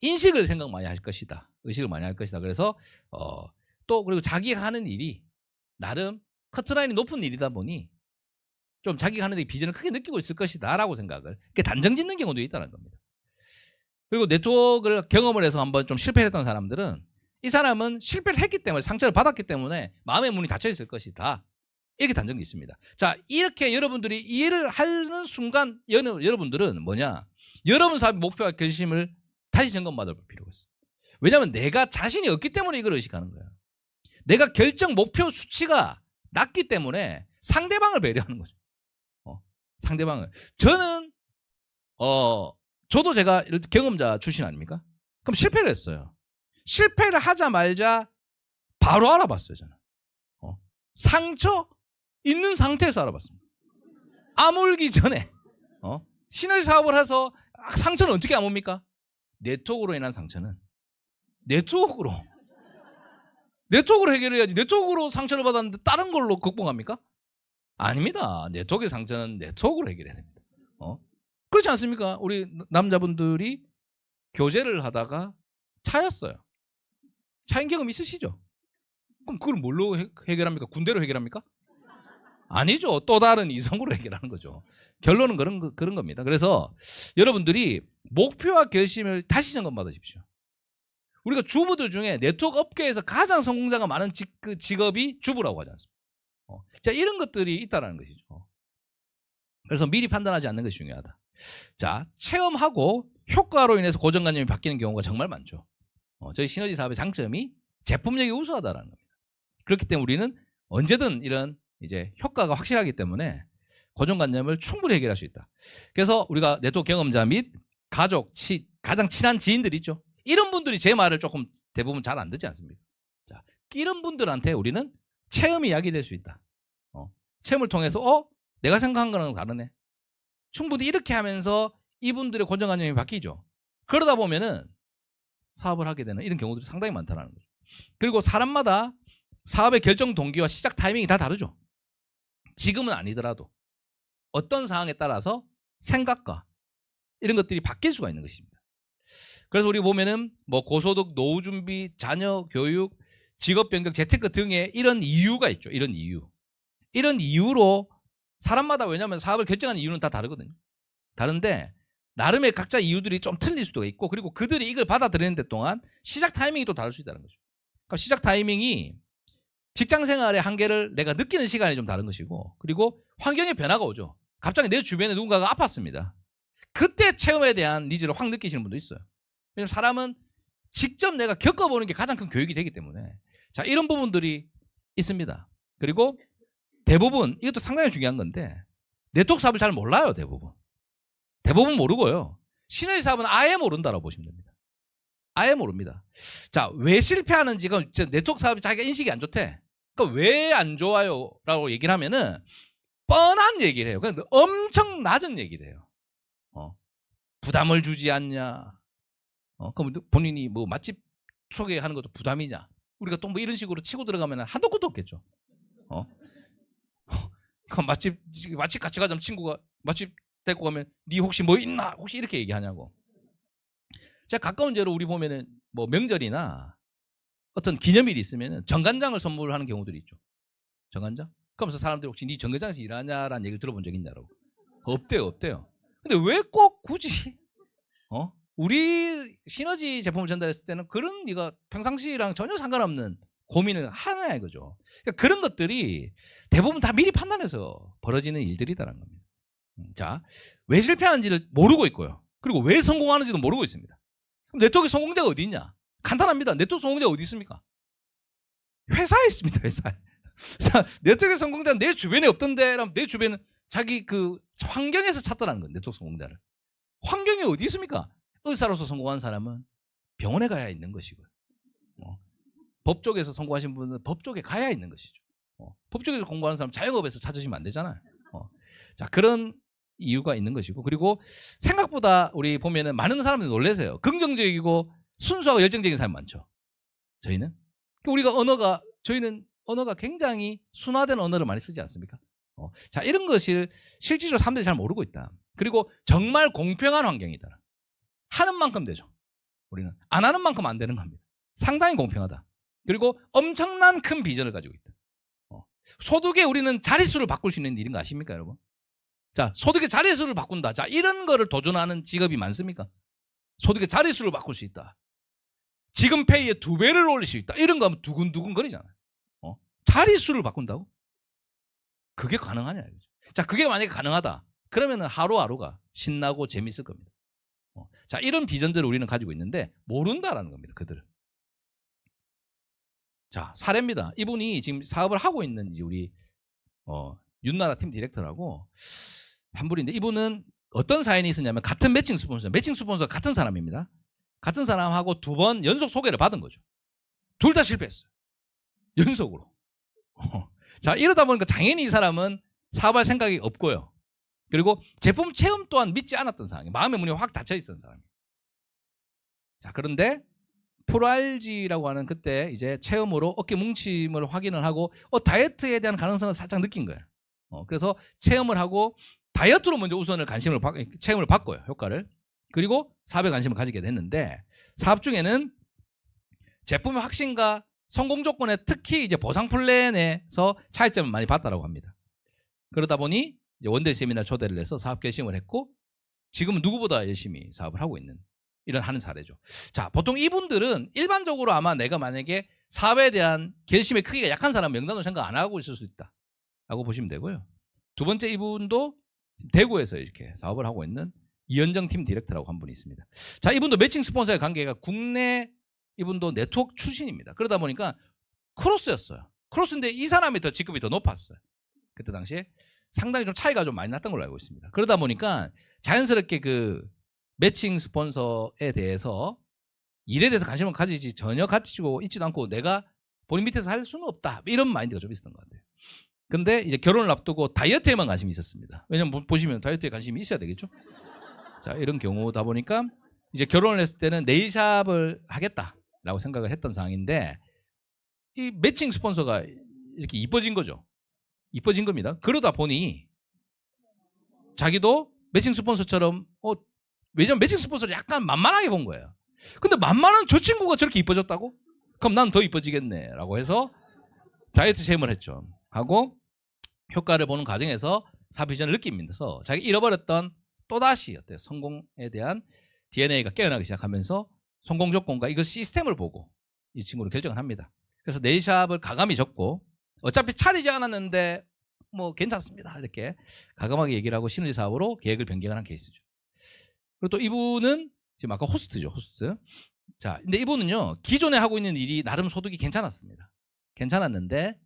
인식을 생각 많이 할 것이다. 의식을 많이 할 것이다. 그래서 또 그리고 자기가 하는 일이 나름 커트라인이 높은 일이다 보니 좀 자기가 하는 데 비전을 크게 느끼고 있을 것이다 라고 생각을 단정 짓는 경우도 있다는 겁니다. 그리고 네트워크를 경험을 해서 한번 좀 실패했던 사람들은 이 사람은 실패를 했기 때문에 상처를 받았기 때문에 마음의 문이 닫혀 있을 것이다. 이렇게 단정 짓습니다. 자, 이렇게 여러분들이 이해를 하는 순간 여러분들은 뭐냐? 여러분 사업의 목표와 결심을 다시 점검받을 필요가 있어요. 왜냐하면 내가 자신이 없기 때문에 이걸 의식하는 거예요. 내가 결정 목표 수치가 낮기 때문에 상대방을 배려하는 거죠. 상대방을. 저는 저도 제가 경험자 출신 아닙니까? 그럼 실패를 했어요. 실패를 하자마자 바로 알아봤어요, 저는. 상처 있는 상태에서 알아봤습니다. 아물기 전에. 시너지 사업을 해서 상처는 어떻게 아뭅니까? 네트워크로 인한 상처는 네트워크로 해결해야지. 네트워크로 상처를 받았는데 다른 걸로 극복합니까? 아닙니다. 네트워크의 상처는 네트워크로 해결해야 됩니다. 그렇지 않습니까? 우리 남자분들이 교제를 하다가 차였어요. 차인 경험 있으시죠? 그럼 그걸 뭘로 해결합니까? 군대로 해결합니까? 아니죠. 또 다른 이성으로 해결하는 거죠. 결론은 그런 겁니다. 그래서 여러분들이 목표와 결심을 다시 점검받으십시오. 우리가 주부들 중에 네트워크 업계에서 가장 성공자가 많은 그 직업이 주부라고 하지 않습니까? 자, 이런 것들이 있다는 것이죠. 그래서 미리 판단하지 않는 것이 중요하다. 자, 체험하고 효과로 인해서 고정관념이 바뀌는 경우가 정말 많죠. 저희 시너지 사업의 장점이 제품력이 우수하다는 겁니다. 그렇기 때문에 우리는 언제든 이런 이제 효과가 확실하기 때문에 고정관념을 충분히 해결할 수 있다. 그래서 우리가 네트워크 경험자 및 가족, 가장 친한 지인들 있죠. 이런 분들이 제 말을 조금 대부분 잘 안 듣지 않습니까? 자, 이런 분들한테 우리는 체험이 야기될 수 있다. 체험을 통해서 내가 생각한 거랑 다르네. 충분히 이렇게 하면서 이분들의 고정관념이 바뀌죠. 그러다 보면은 사업을 하게 되는 이런 경우들이 상당히 많다는 거죠. 그리고 사람마다 사업의 결정 동기와 시작 타이밍이 다 다르죠. 지금은 아니더라도 어떤 상황에 따라서 생각과 이런 것들이 바뀔 수가 있는 것입니다. 그래서 우리 보면은 뭐 고소득, 노후 준비, 자녀 교육, 직업 변경, 재테크 등의 이런 이유가 있죠. 이런 이유. 이런 이유로 사람마다 왜냐하면 사업을 결정하는 이유는 다 다르거든요. 다른데 나름의 각자 이유들이 좀 틀릴 수도 있고 그리고 그들이 이걸 받아들이는 데 동안 시작 타이밍이 또 다를 수 있다는 거죠. 그러니까 시작 타이밍이 직장 생활의 한계를 내가 느끼는 시간이 좀 다른 것이고 그리고 환경의 변화가 오죠. 갑자기 내 주변에 누군가가 아팠습니다. 그때 체험에 대한 니즈를 확 느끼시는 분도 있어요. 왜냐하면 사람은 직접 내가 겪어보는 게 가장 큰 교육이 되기 때문에 자 이런 부분들이 있습니다. 그리고 대부분 이것도 상당히 중요한 건데 네트워크 사업을 잘 몰라요. 대부분 모르고요. 시너지 사업은 아예 모른다라고 보시면 됩니다. 아예 모릅니다. 자, 왜 실패하는지 가 네트워크 사업이 자기가 인식이 안 좋대. 그러니까 왜 안 좋아요? 라고 얘기를 하면은 뻔한 얘기를 해요. 그러니까 엄청 낮은 얘기를 해요. 부담을 주지 않냐. 그럼 본인이 뭐 맛집 소개하는 것도 부담이냐. 우리가 또 뭐 이런 식으로 치고 들어가면 한도 끝도 없겠죠. 그럼 맛집 같이 가자면 친구가 맛집 데리고 가면 니 혹시 뭐 있나? 혹시 이렇게 얘기하냐고. 자, 가까운 예로 우리 보면은 뭐 명절이나 어떤 기념일이 있으면은 정간장을 선물하는 경우들이 있죠. 정간장? 그러면서 사람들이 혹시 니 정간장에서 일하냐라는 얘기를 들어본 적 있냐라고. 없대요. 근데 왜 꼭 굳이? 우리 시너지 제품을 전달했을 때는 그런 네가 평상시랑 전혀 상관없는 고민을 하냐 이거죠. 그러니까 그런 것들이 대부분 다 미리 판단해서 벌어지는 일들이다라는 겁니다. 자, 왜 실패하는지를 모르고 있고요. 그리고 왜 성공하는지도 모르고 있습니다. 그럼 네트워크 성공자가 어디 있냐? 간단합니다. 네트워크 성공자가 어디 있습니까? 회사에 있습니다. 회사에. 자, 네트워크 성공자는 내 주변에 없던데 라면 내 주변은 자기 그 환경에서 찾더라는 거예요. 네트워크 성공자를. 환경이 어디 있습니까? 의사로서 성공한 사람은 병원에 가야 있는 것이고요. 법 쪽에서 성공하신 분은 법 쪽에 가야 있는 것이죠. 법 쪽에서 공부하는 사람 자영업에서 찾으시면 안 되잖아요. 자, 그런 이유가 있는 것이고 그리고 생각보다 우리 보면은 많은 사람들이 놀라세요. 긍정적이고 순수하고 열정적인 사람이 많죠. 저희는 저희는 언어가 굉장히 순화된 언어를 많이 쓰지 않습니까? 자, 이런 것을 실질적으로 사람들이 잘 모르고 있다. 그리고 정말 공평한 환경이다. 하는 만큼 되죠. 우리는 안 하는 만큼 안 되는 겁니다. 상당히 공평하다. 그리고 엄청난 큰 비전을 가지고 있다. 소득에 우리는 자릿수를 바꿀 수 있는 일인 거 아십니까, 여러분? 자, 소득의 자릿수를 바꾼다. 자, 이런 거를 도전하는 직업이 많습니까? 소득의 자릿수를 바꿀 수 있다. 지금 페이의 2배를 올릴 수 있다. 이런 거 하면 두근두근 거리잖아요. 자릿수를 바꾼다고? 그게 가능하냐 이거죠. 자, 그게 만약에 가능하다. 그러면은 하루하루가 신나고 재밌을 겁니다. 자, 이런 비전들을 우리는 가지고 있는데 모른다라는 겁니다. 그들은. 자, 사례입니다. 이분이 지금 사업을 하고 있는 이제 우리 윤나라 팀 디렉터라고 한 분인데 이분은 어떤 사연이 있었냐면 같은 매칭 스폰서 같은 사람입니다. 같은 사람하고 2번 연속 소개를 받은 거죠. 둘 다 실패했어요. 연속으로. 자, 이러다 보니까 당연히 이 사람은 사업할 생각이 없고요. 그리고 제품 체험 또한 믿지 않았던 상황이에요. 마음의 문이 확 닫혀 있었던 사람이에요. 자, 그런데 프로알지라고 하는 그때 이제 체험으로 어깨 뭉침을 확인을 하고 다이어트에 대한 가능성을 살짝 느낀 거예요. 그래서 체험을 하고 다이어트로 먼저 우선을 체험을 바꿔요. 효과를. 그리고 사업에 관심을 가지게 됐는데 사업 중에는 제품의 확신과 성공 조건에 특히 이제 보상 플랜에서 차이점을 많이 봤다라고 합니다. 그러다 보니 이제 원데이 세미나 초대를 해서 사업 결심을 했고 지금은 누구보다 열심히 사업을 하고 있는 이런 하는 사례죠. 자, 보통 이분들은 일반적으로 아마 내가 만약에 사업에 대한 결심의 크기가 약한 사람 명단으로 생각 안 하고 있을 수 있다라고 보시면 되고요. 두 번째 이분도 대구에서 이렇게 사업을 하고 있는 이현정 팀 디렉터라고 한 분이 있습니다. 자, 이분도 매칭 스폰서의 관계가 국내 이분도 네트워크 출신입니다. 그러다 보니까 크로스였어요. 크로스인데 이 사람이 더 직급이 더 높았어요. 그때 당시에 상당히 좀 차이가 좀 많이 났던 걸로 알고 있습니다. 그러다 보니까 자연스럽게 그 매칭 스폰서에 대해서 일에 대해서 관심을 가지지 전혀 가지고 있지도 않고 내가 본인 밑에서 할 수는 없다. 이런 마인드가 좀 있었던 것 같아요. 근데 이제 결혼을 앞두고 다이어트에만 관심이 있었습니다. 왜냐면 보시면 다이어트에 관심이 있어야 되겠죠. 자, 이런 경우다 보니까 이제 결혼을 했을 때는 네일샵을 하겠다라고 생각을 했던 상황인데 이 매칭 스폰서가 이렇게 이뻐진 거죠. 이뻐진 겁니다. 그러다 보니 자기도 매칭 스폰서처럼 왜냐면 매칭 스폰서를 약간 만만하게 본 거예요. 근데 만만한 저 친구가 저렇게 이뻐졌다고? 그럼 난 더 이뻐지겠네 라고 해서 다이어트 체험을 했죠. 하고 효과를 보는 과정에서 사업 비전을 느끼면서 자기 잃어버렸던 또다시 어때요? 성공에 대한 DNA가 깨어나기 시작하면서 성공 조건과 이걸 시스템을 보고 이 친구를 결정을 합니다. 그래서 네일샵을 가감히 접고 어차피 차리지 않았는데 뭐 괜찮습니다. 이렇게 가감하게 얘기를 하고 시너지 사업으로 계획을 변경을 한 케이스죠. 그리고 또 이분은 지금 아까 호스트죠. 호스트. 자, 근데 이분은요. 기존에 하고 있는 일이 나름 소득이 괜찮았습니다. 괜찮았는데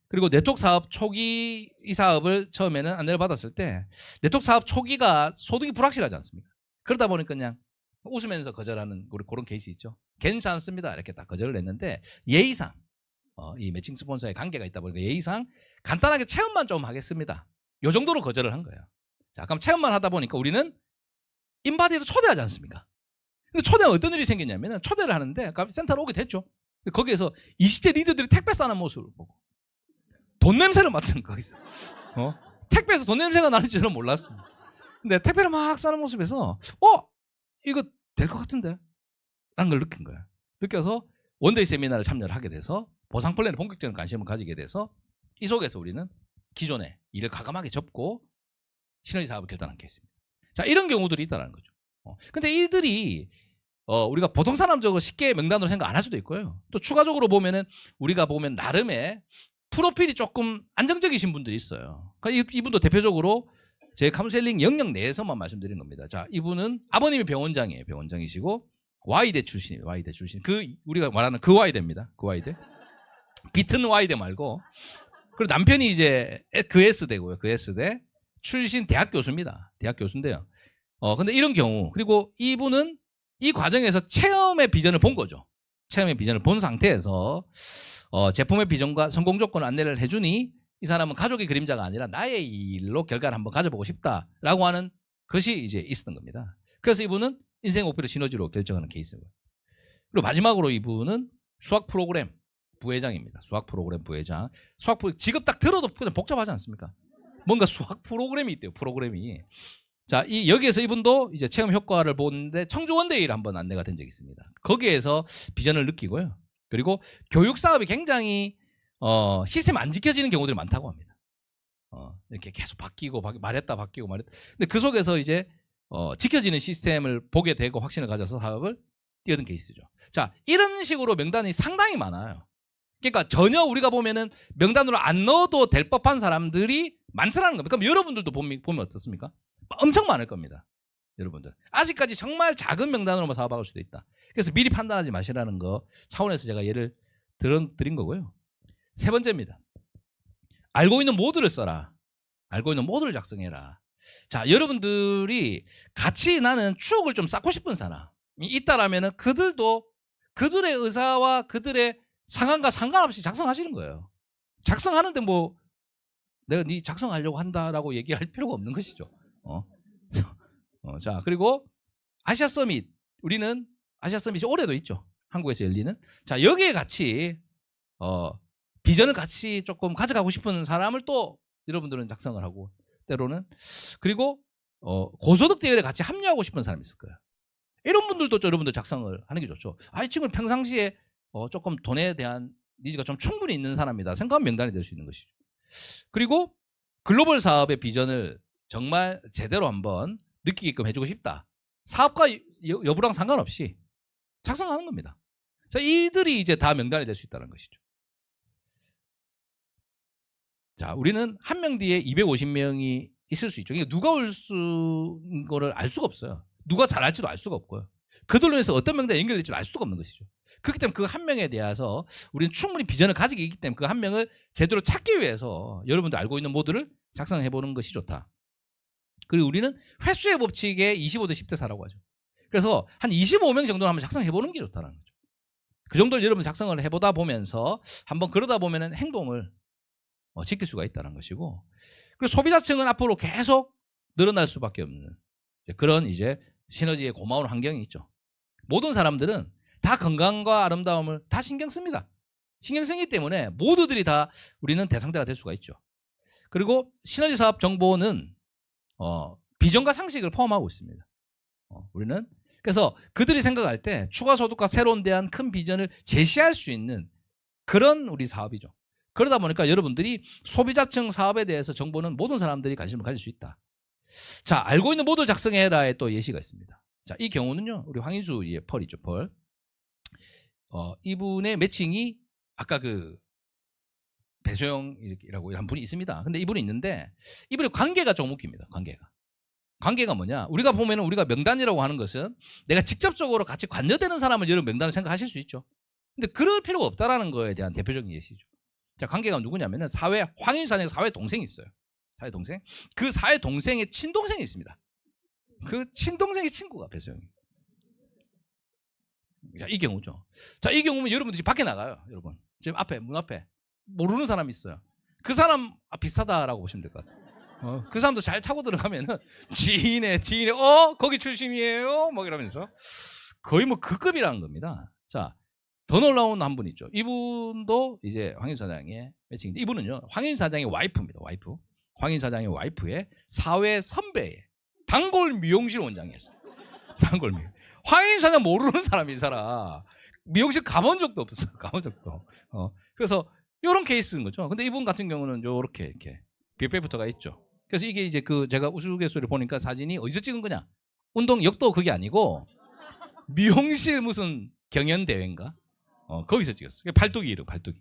그리고 네트워크 사업 초기 이 사업을 처음에는 안내를 받았을 때 네트워크 사업 초기가 소득이 불확실하지 않습니까? 그러다 보니까 그냥 웃으면서 거절하는 그런 케이스 있죠. 괜찮습니다. 이렇게 딱 거절을 했는데 예의상 이 매칭 스폰서의 관계가 있다 보니까 예의상 간단하게 체험만 좀 하겠습니다. 요 정도로 거절을 한 거예요. 자, 그럼 체험만 하다 보니까 우리는 인바디를 초대하지 않습니까? 근데 초대하면 어떤 일이 생기냐면 초대를 하는데 센터로 오게 됐죠. 거기에서 20대 리더들이 택배 싸는 모습을 보고 돈 냄새를 맡는 거기서 택배에서 돈 냄새가 나는 줄은 몰랐습니다. 근데 택배를 막 싸는 모습에서 이거 될 것 같은데 라는 걸 느낀 거예요. 느껴서 원데이 세미나를 참여를 하게 돼서 보상 플랜에 본격적인 관심을 가지게 돼서 이 속에서 우리는 기존의 일을 과감하게 접고 시너지 사업을 결단한 케이스입니다. 자, 이런 경우들이 있다는 거죠. 근데 이들이 우리가 보통 사람적으로 쉽게 명단으로 생각 안 할 수도 있고요. 또 추가적으로 보면은 우리가 보면 나름의 프로필이 조금 안정적이신 분들이 있어요. 그러니까 이분도 대표적으로 제 카운셀링 영역 내에서만 말씀드린 겁니다. 자, 이분은 아버님이 병원장이에요. 병원장이시고 Y대 출신이에요. Y대 출신. 우리가 말하는 그 Y대입니다. 그 Y대. 비튼 Y대 말고. 그리고 남편이 이제 그 S대고요. 그 S대 출신 대학 교수입니다. 대학 교수인데요. 근데 이런 경우 그리고 이분은 이 과정에서 체험의 비전을 본 거죠. 체험의 비전을 본 상태에서 제품의 비전과 성공 조건을 안내를 해주니 이 사람은 가족의 그림자가 아니라 나의 일로 결과를 한번 가져보고 싶다라고 하는 것이 이제 있었던 겁니다. 그래서 이분은 인생 목표를 시너지로 결정하는 케이스고요. 그리고 마지막으로 이분은 수학 프로그램 부회장입니다. 수학 프로그램 부회장. 직업 딱 들어도 그냥 복잡하지 않습니까? 뭔가 수학 프로그램이 있대요. 프로그램이. 자, 여기에서 이분도 이제 체험 효과를 보는데 청주 원데이를 한번 안내가 된 적이 있습니다. 거기에서 비전을 느끼고요. 그리고 교육 사업이 굉장히 시스템 안 지켜지는 경우들이 많다고 합니다. 이렇게 계속 바뀌고 말했다 바뀌고 말했다. 근데 그 속에서 이제 지켜지는 시스템을 보게 되고 확신을 가져서 사업을 뛰어든 케이스죠. 자, 이런 식으로 명단이 상당히 많아요. 그러니까 전혀 우리가 보면은 명단으로 안 넣어도 될 법한 사람들이 많더라는 겁니다. 그럼 여러분들도 보면 어떻습니까? 엄청 많을 겁니다. 여러분들. 아직까지 정말 작은 명단으로만 사업할 수도 있다. 그래서 미리 판단하지 마시라는 거 차원에서 제가 예를 드린 거고요. 세 번째입니다. 알고 있는 모드를 써라. 알고 있는 모드를 작성해라. 자, 여러분들이 같이 나는 추억을 좀 쌓고 싶은 사람이 있다라면은 그들도 그들의 의사와 그들의 상황과 상관없이 작성하시는 거예요. 작성하는데 뭐 내가 네 작성하려고 한다라고 얘기할 필요가 없는 것이죠. 자, 그리고 아시아 서밋. 우리는 아시아 서밋이 올해도 있죠. 한국에서 열리는. 자, 여기에 같이 비전을 같이 조금 가져가고 싶은 사람을 또 여러분들은 작성을 하고 때로는 그리고 고소득 대열에 같이 합류하고 싶은 사람이 있을 거예요. 이런 분들도 여러분들 작성을 하는 게 좋죠. 이 친구는 평상시에 조금 돈에 대한 니즈가 좀 충분히 있는 사람이다 생각하면 명단이 될 수 있는 것이죠. 그리고 글로벌 사업의 비전을 정말 제대로 한번 느끼게끔 해주고 싶다. 사업과 여부랑 상관없이 작성하는 겁니다. 자, 이들이 이제 다 명단이 될 수 있다는 것이죠. 자, 우리는 한 명 뒤에 250명이 있을 수 있죠. 이게 누가 올 거를 알 수가 없어요. 누가 잘할지도 알 수가 없고요. 그들로 해서 어떤 명단에 연결될지도 알 수가 없는 것이죠. 그렇기 때문에 그 한 명에 대해서 우리는 충분히 비전을 가지고 있기 때문에 그 한 명을 제대로 찾기 위해서 여러분들 알고 있는 모드를 작성해 보는 것이 좋다. 그리고 우리는 횟수의 법칙에 25대 10대 4라고 하죠. 그래서 한 25명 정도는 한번 작성해 보는 게 좋다는 거죠. 그 정도를 여러분 작성을 해보다 보면서 한번 그러다 보면은 행동을 지킬 수가 있다는 것이고, 그리고 소비자층은 앞으로 계속 늘어날 수밖에 없는 그런 이제 시너지의 고마운 환경이 있죠. 모든 사람들은 다 건강과 아름다움을 다 신경 씁니다. 신경 쓰기 때문에 모두들이 다 우리는 대상자가 될 수가 있죠. 그리고 시너지 사업 정보는 비전과 상식을 포함하고 있습니다. 우리는 그래서 그들이 생각할 때 추가 소득과 새로운 대안 큰 비전을 제시할 수 있는 그런 우리 사업이죠. 그러다 보니까 여러분들이 소비자층 사업에 대해서 정보는 모든 사람들이 관심을 가질 수 있다. 자, 알고 있는 모델 작성해라의 또 예시가 있습니다. 자, 이 경우는요, 우리 황인수의 펄이죠, 펄. 이분의 매칭이 아까 그 배소영이라고 한 분이 있습니다. 근데 이분이 있는데 이분의 관계가 좀 웃깁니다. 관계가 뭐냐? 우리가 보면은 우리가 명단이라고 하는 것은 내가 직접적으로 같이 관여되는 사람을 여러분 명단을 생각하실 수 있죠. 근데 그럴 필요가 없다라는 거에 대한 대표적인 예시죠. 자, 관계가 누구냐면은 황인수 사장의 사회 동생이 있어요. 사회 동생. 그 사회 동생의 친동생이 있습니다. 그 친동생의 친구가 배소영이. 자, 이 경우죠. 자, 이 경우면 여러분들이 밖에 나가요. 여러분. 지금 문 앞에 모르는 사람이 있어요. 그 사람 비슷하다라고 보시면 될 것 같아요. 그 사람도 잘 타고 들어가면은 지인의 거기 출신이에요 뭐 이러면서 거의 뭐 그 급이라는 겁니다. 자, 더 놀라운 한 분 있죠. 이분도 이제 황인수 사장의 매칭인데 이분은요 황인수 사장의 와이프입니다. 황인수 사장의 와이프의 사회 선배의 단골 미용실 원장이었어요. 단골 미용. 황인수 사장 모르는 사람이 이 사람 미용실 가본 적도 없어. 그래서 이런 케이스인 거죠. 근데 이분 같은 경우는 이렇게 빅백부터가 있죠. 그래서 이게 이제 제가 우스갯소리를 보니까 사진이 어디서 찍은 거냐? 운동역도 그게 아니고 미용실 무슨 경연대회인가? 거기서 찍었어. 팔뚝이에요, 팔뚝이.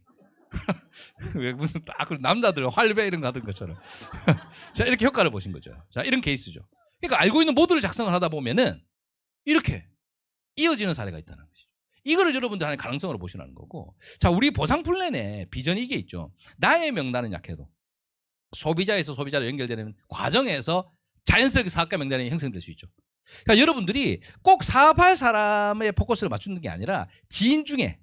왜 무슨 딱 남자들 활배 이런 거 하던 것처럼. 자, 이렇게 효과를 보신 거죠. 자, 이런 케이스죠. 그러니까 알고 있는 모델을 작성을 하다 보면은 이렇게 이어지는 사례가 있다는 것이죠. 이거를 여러분들 하나의 가능성으로 보시라는 거고. 자, 우리 보상 플랜에 비전이 이게 있죠. 나의 명단은 약해도 소비자에서 소비자로 연결되는 과정에서 자연스럽게 사업가 명단이 형성될 수 있죠. 그러니까 여러분들이 꼭 사업할 사람의 포커스를 맞추는 게 아니라 지인 중에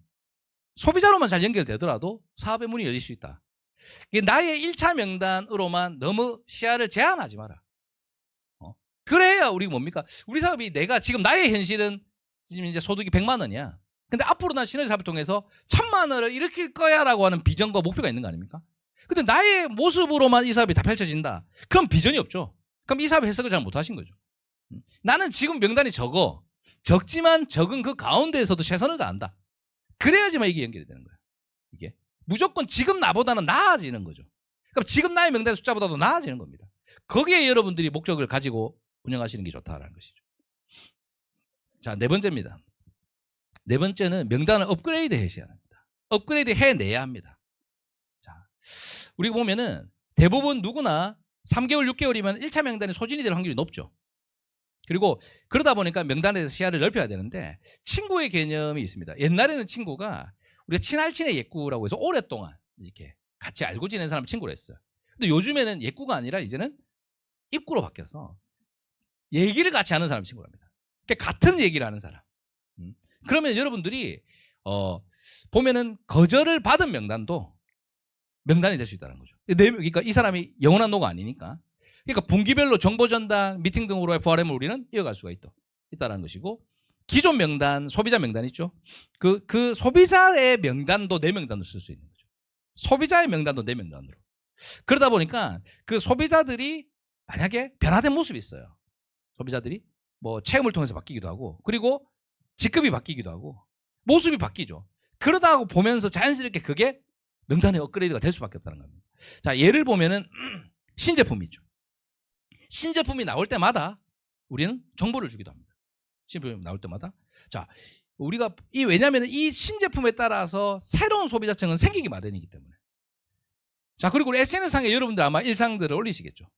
소비자로만 잘 연결되더라도 사업의 문이 열릴 수 있다. 이게 나의 1차 명단으로만 너무 시야를 제한하지 마라. 그래야 우리 뭡니까? 우리 사업이 내가 지금 나의 현실은 지금 이제 소득이 100만 원이야. 근데 앞으로 난 시너지 사업을 통해서 1000만 원을 일으킬 거야라고 하는 비전과 목표가 있는 거 아닙니까? 근데 나의 모습으로만 이 사업이 다 펼쳐진다. 그럼 비전이 없죠. 그럼 이 사업의 해석을 잘 못하신 거죠. 나는 지금 명단이 적지만 적은 그 가운데에서도 최선을 다한다. 그래야지만 이게 연결이 되는 거예요. 이게 무조건 지금 나보다는 나아지는 거죠. 그럼 지금 나의 명단 숫자보다도 나아지는 겁니다. 거기에 여러분들이 목적을 가지고 운영하시는 게 좋다라는 것이죠. 자, 네 번째입니다. 네 번째는 명단을 업그레이드 해야 합니다. 업그레이드 해내야 합니다. 자, 우리가 보면은 대부분 누구나 3개월, 6개월이면 1차 명단이 소진이 될 확률이 높죠. 그리고 그러다 보니까 명단에 대해서 시야를 넓혀야 되는데 친구의 개념이 있습니다. 옛날에는 친구가 우리가 친할친의 예꾸라고 해서 오랫동안 이렇게 같이 알고 지낸 사람 친구로 했어요. 근데 요즘에는 예꾸가 아니라 이제는 입구로 바뀌어서 얘기를 같이 하는 사람 친구랍니다. 그러니까 같은 얘기를 하는 사람. 그러면 여러분들이 보면은 거절을 받은 명단도 명단이 될 수 있다는 거죠. 그러니까 이 사람이 영원한 노가 아니니까. 그러니까 분기별로 정보 전달, 미팅 등으로의 FRM을 우리는 이어갈 수가 있다는 것이고, 기존 명단, 소비자 명단 있죠. 그 소비자의 명단도 내 명단으로 쓸 수 있는 거죠. 소비자의 명단도 내 명단으로. 그러다 보니까 그 소비자들이 만약에 변화된 모습이 있어요. 소비자들이 뭐 체험을 통해서 바뀌기도 하고, 그리고 직급이 바뀌기도 하고, 모습이 바뀌죠. 그러다 보면서 자연스럽게 그게 명단의 업그레이드가 될 수밖에 없다는 겁니다. 자, 예를 보면은 신제품이 있죠. 신제품이 나올 때마다 우리는 정보를 주기도 합니다. 신제품이 나올 때마다. 자, 우리가 왜냐하면 이 신제품에 따라서 새로운 소비자층은 생기기 마련이기 때문에. 자, 그리고 우리 SNS상에 여러분들 아마 일상들을 올리시겠죠.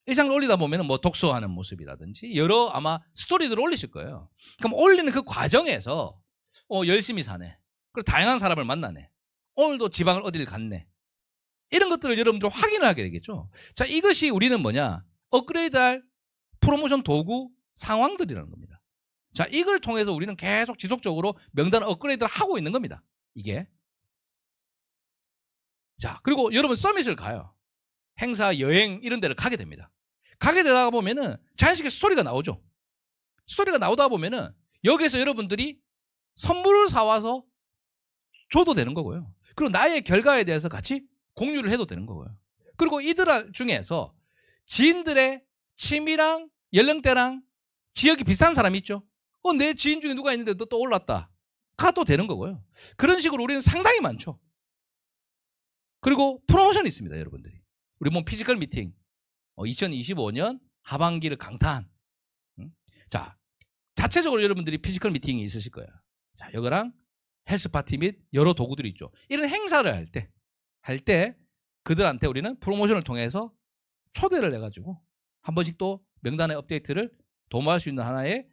일상을 올리다 보면은 뭐 독서하는 모습이라든지 여러 아마 스토리들을 올리실 거예요. 그럼 올리는 그 과정에서 열심히 사네. 그리고 다양한 사람을 만나네. 오늘도 지방을 어디를 갔네. 이런 것들을 여러분들 확인을 하게 되겠죠. 자, 이것이 우리는 뭐냐? 업그레이드할 프로모션 도구 상황들이라는 겁니다. 자, 이걸 통해서 우리는 계속 지속적으로 명단 업그레이드를 하고 있는 겁니다. 이게. 자, 그리고 여러분 서밋을 가요. 행사, 여행 이런 데를 가게 됩니다. 가게 되다 보면은 자연스럽게 스토리가 나오죠. 스토리가 나오다 보면은 여기서 여러분들이 선물을 사와서 줘도 되는 거고요. 그리고 나의 결과에 대해서 같이 공유를 해도 되는 거고요. 그리고 이들 중에서 지인들의 취미랑 연령대랑 지역이 비슷한 사람이 있죠. 내 지인 중에 누가 있는데 너 또 올랐다. 가도 되는 거고요. 그런 식으로 우리는 상당히 많죠. 그리고 프로모션이 있습니다, 여러분들이. 우리 피지컬 미팅 2025년 하반기를 강타한 자, 자체적으로 여러분들이 피지컬 미팅이 있으실 거예요. 자, 이거랑 헬스 파티 및 여러 도구들이 있죠. 이런 행사를 할 때 그들한테 우리는 프로모션을 통해서 초대를 해가지고 한 번씩 또 명단의 업데이트를 도모할 수 있는 하나의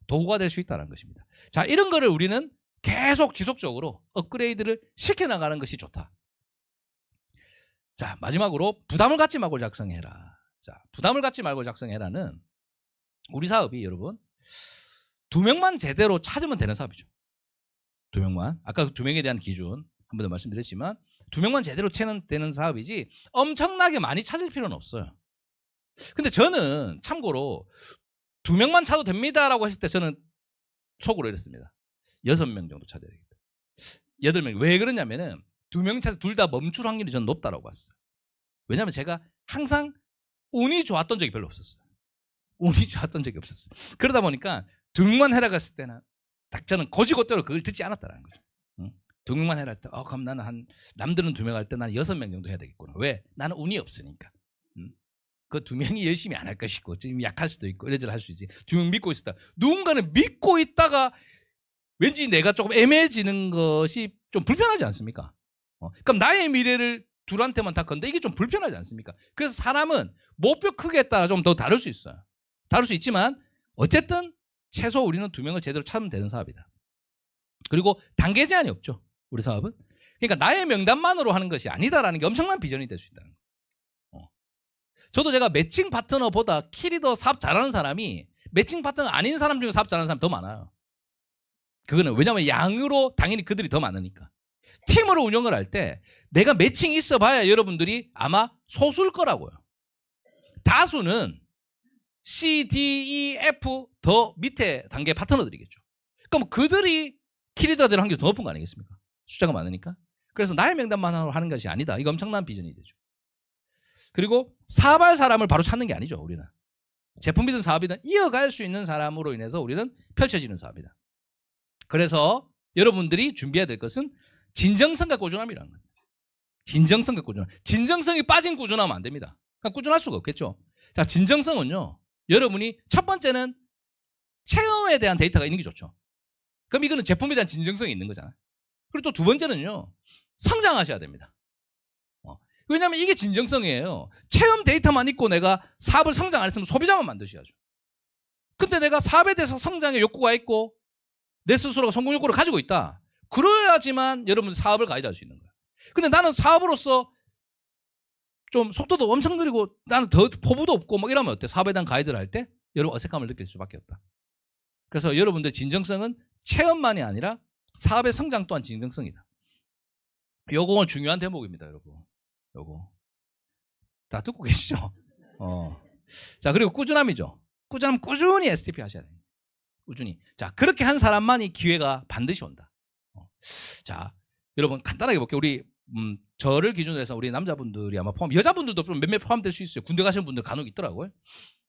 도구가 될 수 있다는 것입니다. 자, 이런 거를 우리는 계속 지속적으로 업그레이드를 시켜나가는 것이 좋다. 자, 마지막으로 부담을 갖지 말고 작성해라. 자, 부담을 갖지 말고 작성해라는 우리 사업이 여러분 2명만 제대로 찾으면 되는 사업이죠. 2명만. 아까 2명에 대한 기준 한 번 더 말씀드렸지만 2명만 제대로 되는 사업이지 엄청나게 많이 찾을 필요는 없어요. 근데 저는 참고로 2명만 찾아도 됩니다라고 했을 때 저는 속으로 이랬습니다. 6명 정도 찾아야 되겠다. 8명. 왜 그러냐면은 2명 찾아 둘 다 멈출 확률이 저는 높다라고 봤어요. 왜냐하면 제가 항상 운이 좋았던 적이 별로 없었어요. 운이 좋았던 적이 없었어요. 그러다 보니까 2명만 해라 갔을 때는 딱 저는 고지고대로 그걸 듣지 않았다는 거죠. 2명만 해라 할 때, 그럼 나는 남들은 2명 할 때 나는 6명 정도 해야 되겠구나. 왜? 나는 운이 없으니까. 그 2명이 열심히 안 할 것이고, 좀 약할 수도 있고, 이래저래 할 수 있지. 2명 믿고 있었다. 누군가는 믿고 있다가 왠지 내가 조금 애매해지는 것이 좀 불편하지 않습니까? 그럼 나의 미래를 둘한테만 다 건데 이게 좀 불편하지 않습니까? 그래서 사람은 목표 크기에 따라 좀 더 다를 수 있어요. 다를 수 있지만 어쨌든 최소 우리는 2명을 제대로 찾으면 되는 사업이다. 그리고 단계 제한이 없죠. 우리 사업은. 그러니까 나의 명단만으로 하는 것이 아니다라는 게 엄청난 비전이 될 수 있다는 거예요. 저도 제가 매칭 파트너보다 키리더 사업 잘하는 사람이 매칭 파트너 아닌 사람 중에 사업 잘하는 사람 더 많아요. 그거는 왜냐하면 양으로 당연히 그들이 더 많으니까. 팀으로 운영을 할 때 내가 매칭이 있어 봐야 여러분들이 아마 소수일 거라고요. 다수는 C, D, E, F 더 밑에 단계 파트너들이겠죠. 그럼 그들이 키리더들 확률이 더 높은 거 아니겠습니까? 숫자가 많으니까. 그래서 나의 명단만 하는 것이 아니다. 이거 엄청난 비전이 되죠. 그리고 사업할 사람을 바로 찾는 게 아니죠. 우리는. 제품이든 사업이든 이어갈 수 있는 사람으로 인해서 우리는 펼쳐지는 사업이다. 그래서 여러분들이 준비해야 될 것은 진정성과 꾸준함이라는 거예요. 진정성과 꾸준함. 진정성이 빠진 꾸준하면 안 됩니다. 그러니까 꾸준할 수가 없겠죠. 자, 진정성은요. 여러분이 첫 번째는 체험에 대한 데이터가 있는 게 좋죠. 그럼 이거는 제품에 대한 진정성이 있는 거잖아요. 그리고 또 두 번째는요. 성장하셔야 됩니다. 왜냐하면 이게 진정성이에요. 체험 데이터만 있고 내가 사업을 성장 안 했으면 소비자만 만드셔야죠. 근데 내가 사업에 대해서 성장의 욕구가 있고 내 스스로가 성공 욕구를 가지고 있다. 그래야지만 여러분 사업을 가이드할 수 있는 거예요. 근데 나는 사업으로서 좀 속도도 엄청 느리고 나는 더 포부도 없고 막 이러면 어때? 사업에 대한 가이드를 할 때 여러분 어색함을 느낄 수밖에 없다. 그래서 여러분들 진정성은 체험만이 아니라 사업의 성장 또한 진정성이다. 요거 중요한 대목입니다, 여러분. 요거 다 듣고 계시죠? 자, 그리고 꾸준함이죠. 꾸준히 STP 하셔야 돼요. 꾸준히. 자, 그렇게 한 사람만이 기회가 반드시 온다. 자, 여러분 간단하게 볼게요. 우리 저를 기준으로 해서 우리 남자분들이 아마 여자분들도 몇몇 포함될 수 있어요. 군대 가시는 분들 간혹 있더라고요.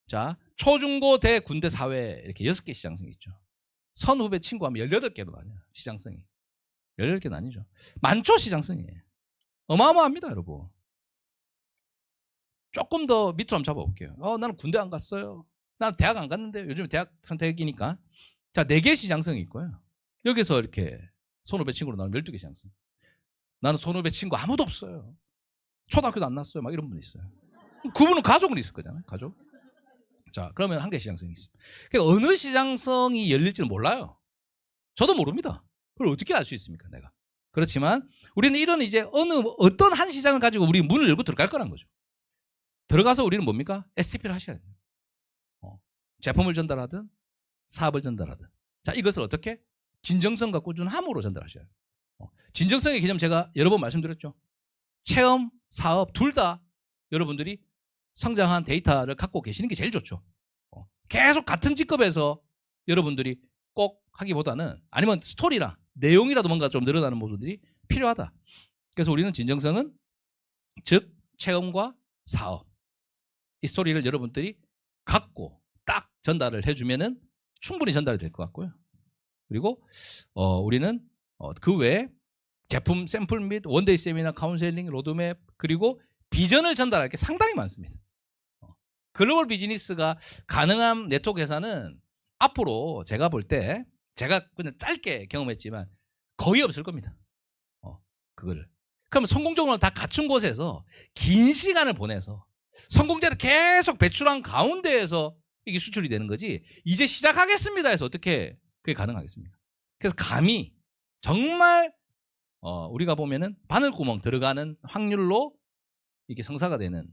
자, 초중고 대 군대 사회 이렇게 6개 시장성이 있죠. 선후배 친구하면 18개로 나뉘어요. 시장성이. 18개 나뉘죠. 많죠, 시장성이. 어마어마합니다, 여러분. 조금 더 밑으로 한번 잡아볼게요. 나는 군대 안 갔어요. 나는 대학 안 갔는데 요즘 대학 선택이니까. 자, 4개 시장성이 있고요. 여기서 이렇게 선후배 친구로 나누면 12개 시장성. 나는 선후배 친구 아무도 없어요. 초등학교도 안 났어요. 막 이런 분 있어요. 그분은 가족은 있을 거잖아요. 가족. 자, 그러면 1개 시장성이 있습니다. 그러니까 어느 시장성이 열릴지는 몰라요. 저도 모릅니다. 그걸 어떻게 알 수 있습니까, 내가? 그렇지만 우리는 이런 이제 어떤 한 시장을 가지고 우리 문을 열고 들어갈 거란 거죠. 들어가서 우리는 뭡니까? STP를 하셔야 돼요. 제품을 전달하든 사업을 전달하든. 자, 이것을 어떻게? 진정성과 꾸준함으로 전달하셔야 돼요. 진정성의 개념 제가 여러 번 말씀드렸죠. 체험, 사업 둘 다 여러분들이 성장한 데이터를 갖고 계시는 게 제일 좋죠. 계속 같은 직급에서 여러분들이 꼭 하기보다는 아니면 스토리나 내용이라도 뭔가 좀 늘어나는 모습들이 필요하다. 그래서 우리는 진정성은 즉 체험과 사업 이 스토리를 여러분들이 갖고 전달을 해주면은 충분히 전달이 될 것 같고요. 그리고 우리는 그 외에 제품 샘플 및 원데이 세미나, 카운셀링, 로드맵 그리고 비전을 전달할 게 상당히 많습니다. 글로벌 비즈니스가 가능한 네트워크 회사는 앞으로 제가 볼 때 제가 그냥 짧게 경험했지만 거의 없을 겁니다. 그거를. 그럼 성공적으로 다 갖춘 곳에서 긴 시간을 보내서 성공자를 계속 배출한 가운데에서 이게 수출이 되는 거지. 이제 시작하겠습니다 해서 어떻게 그게 가능하겠습니까? 그래서 감히 정말 우리가 보면은 바늘구멍 들어가는 확률로 이게 성사가 되는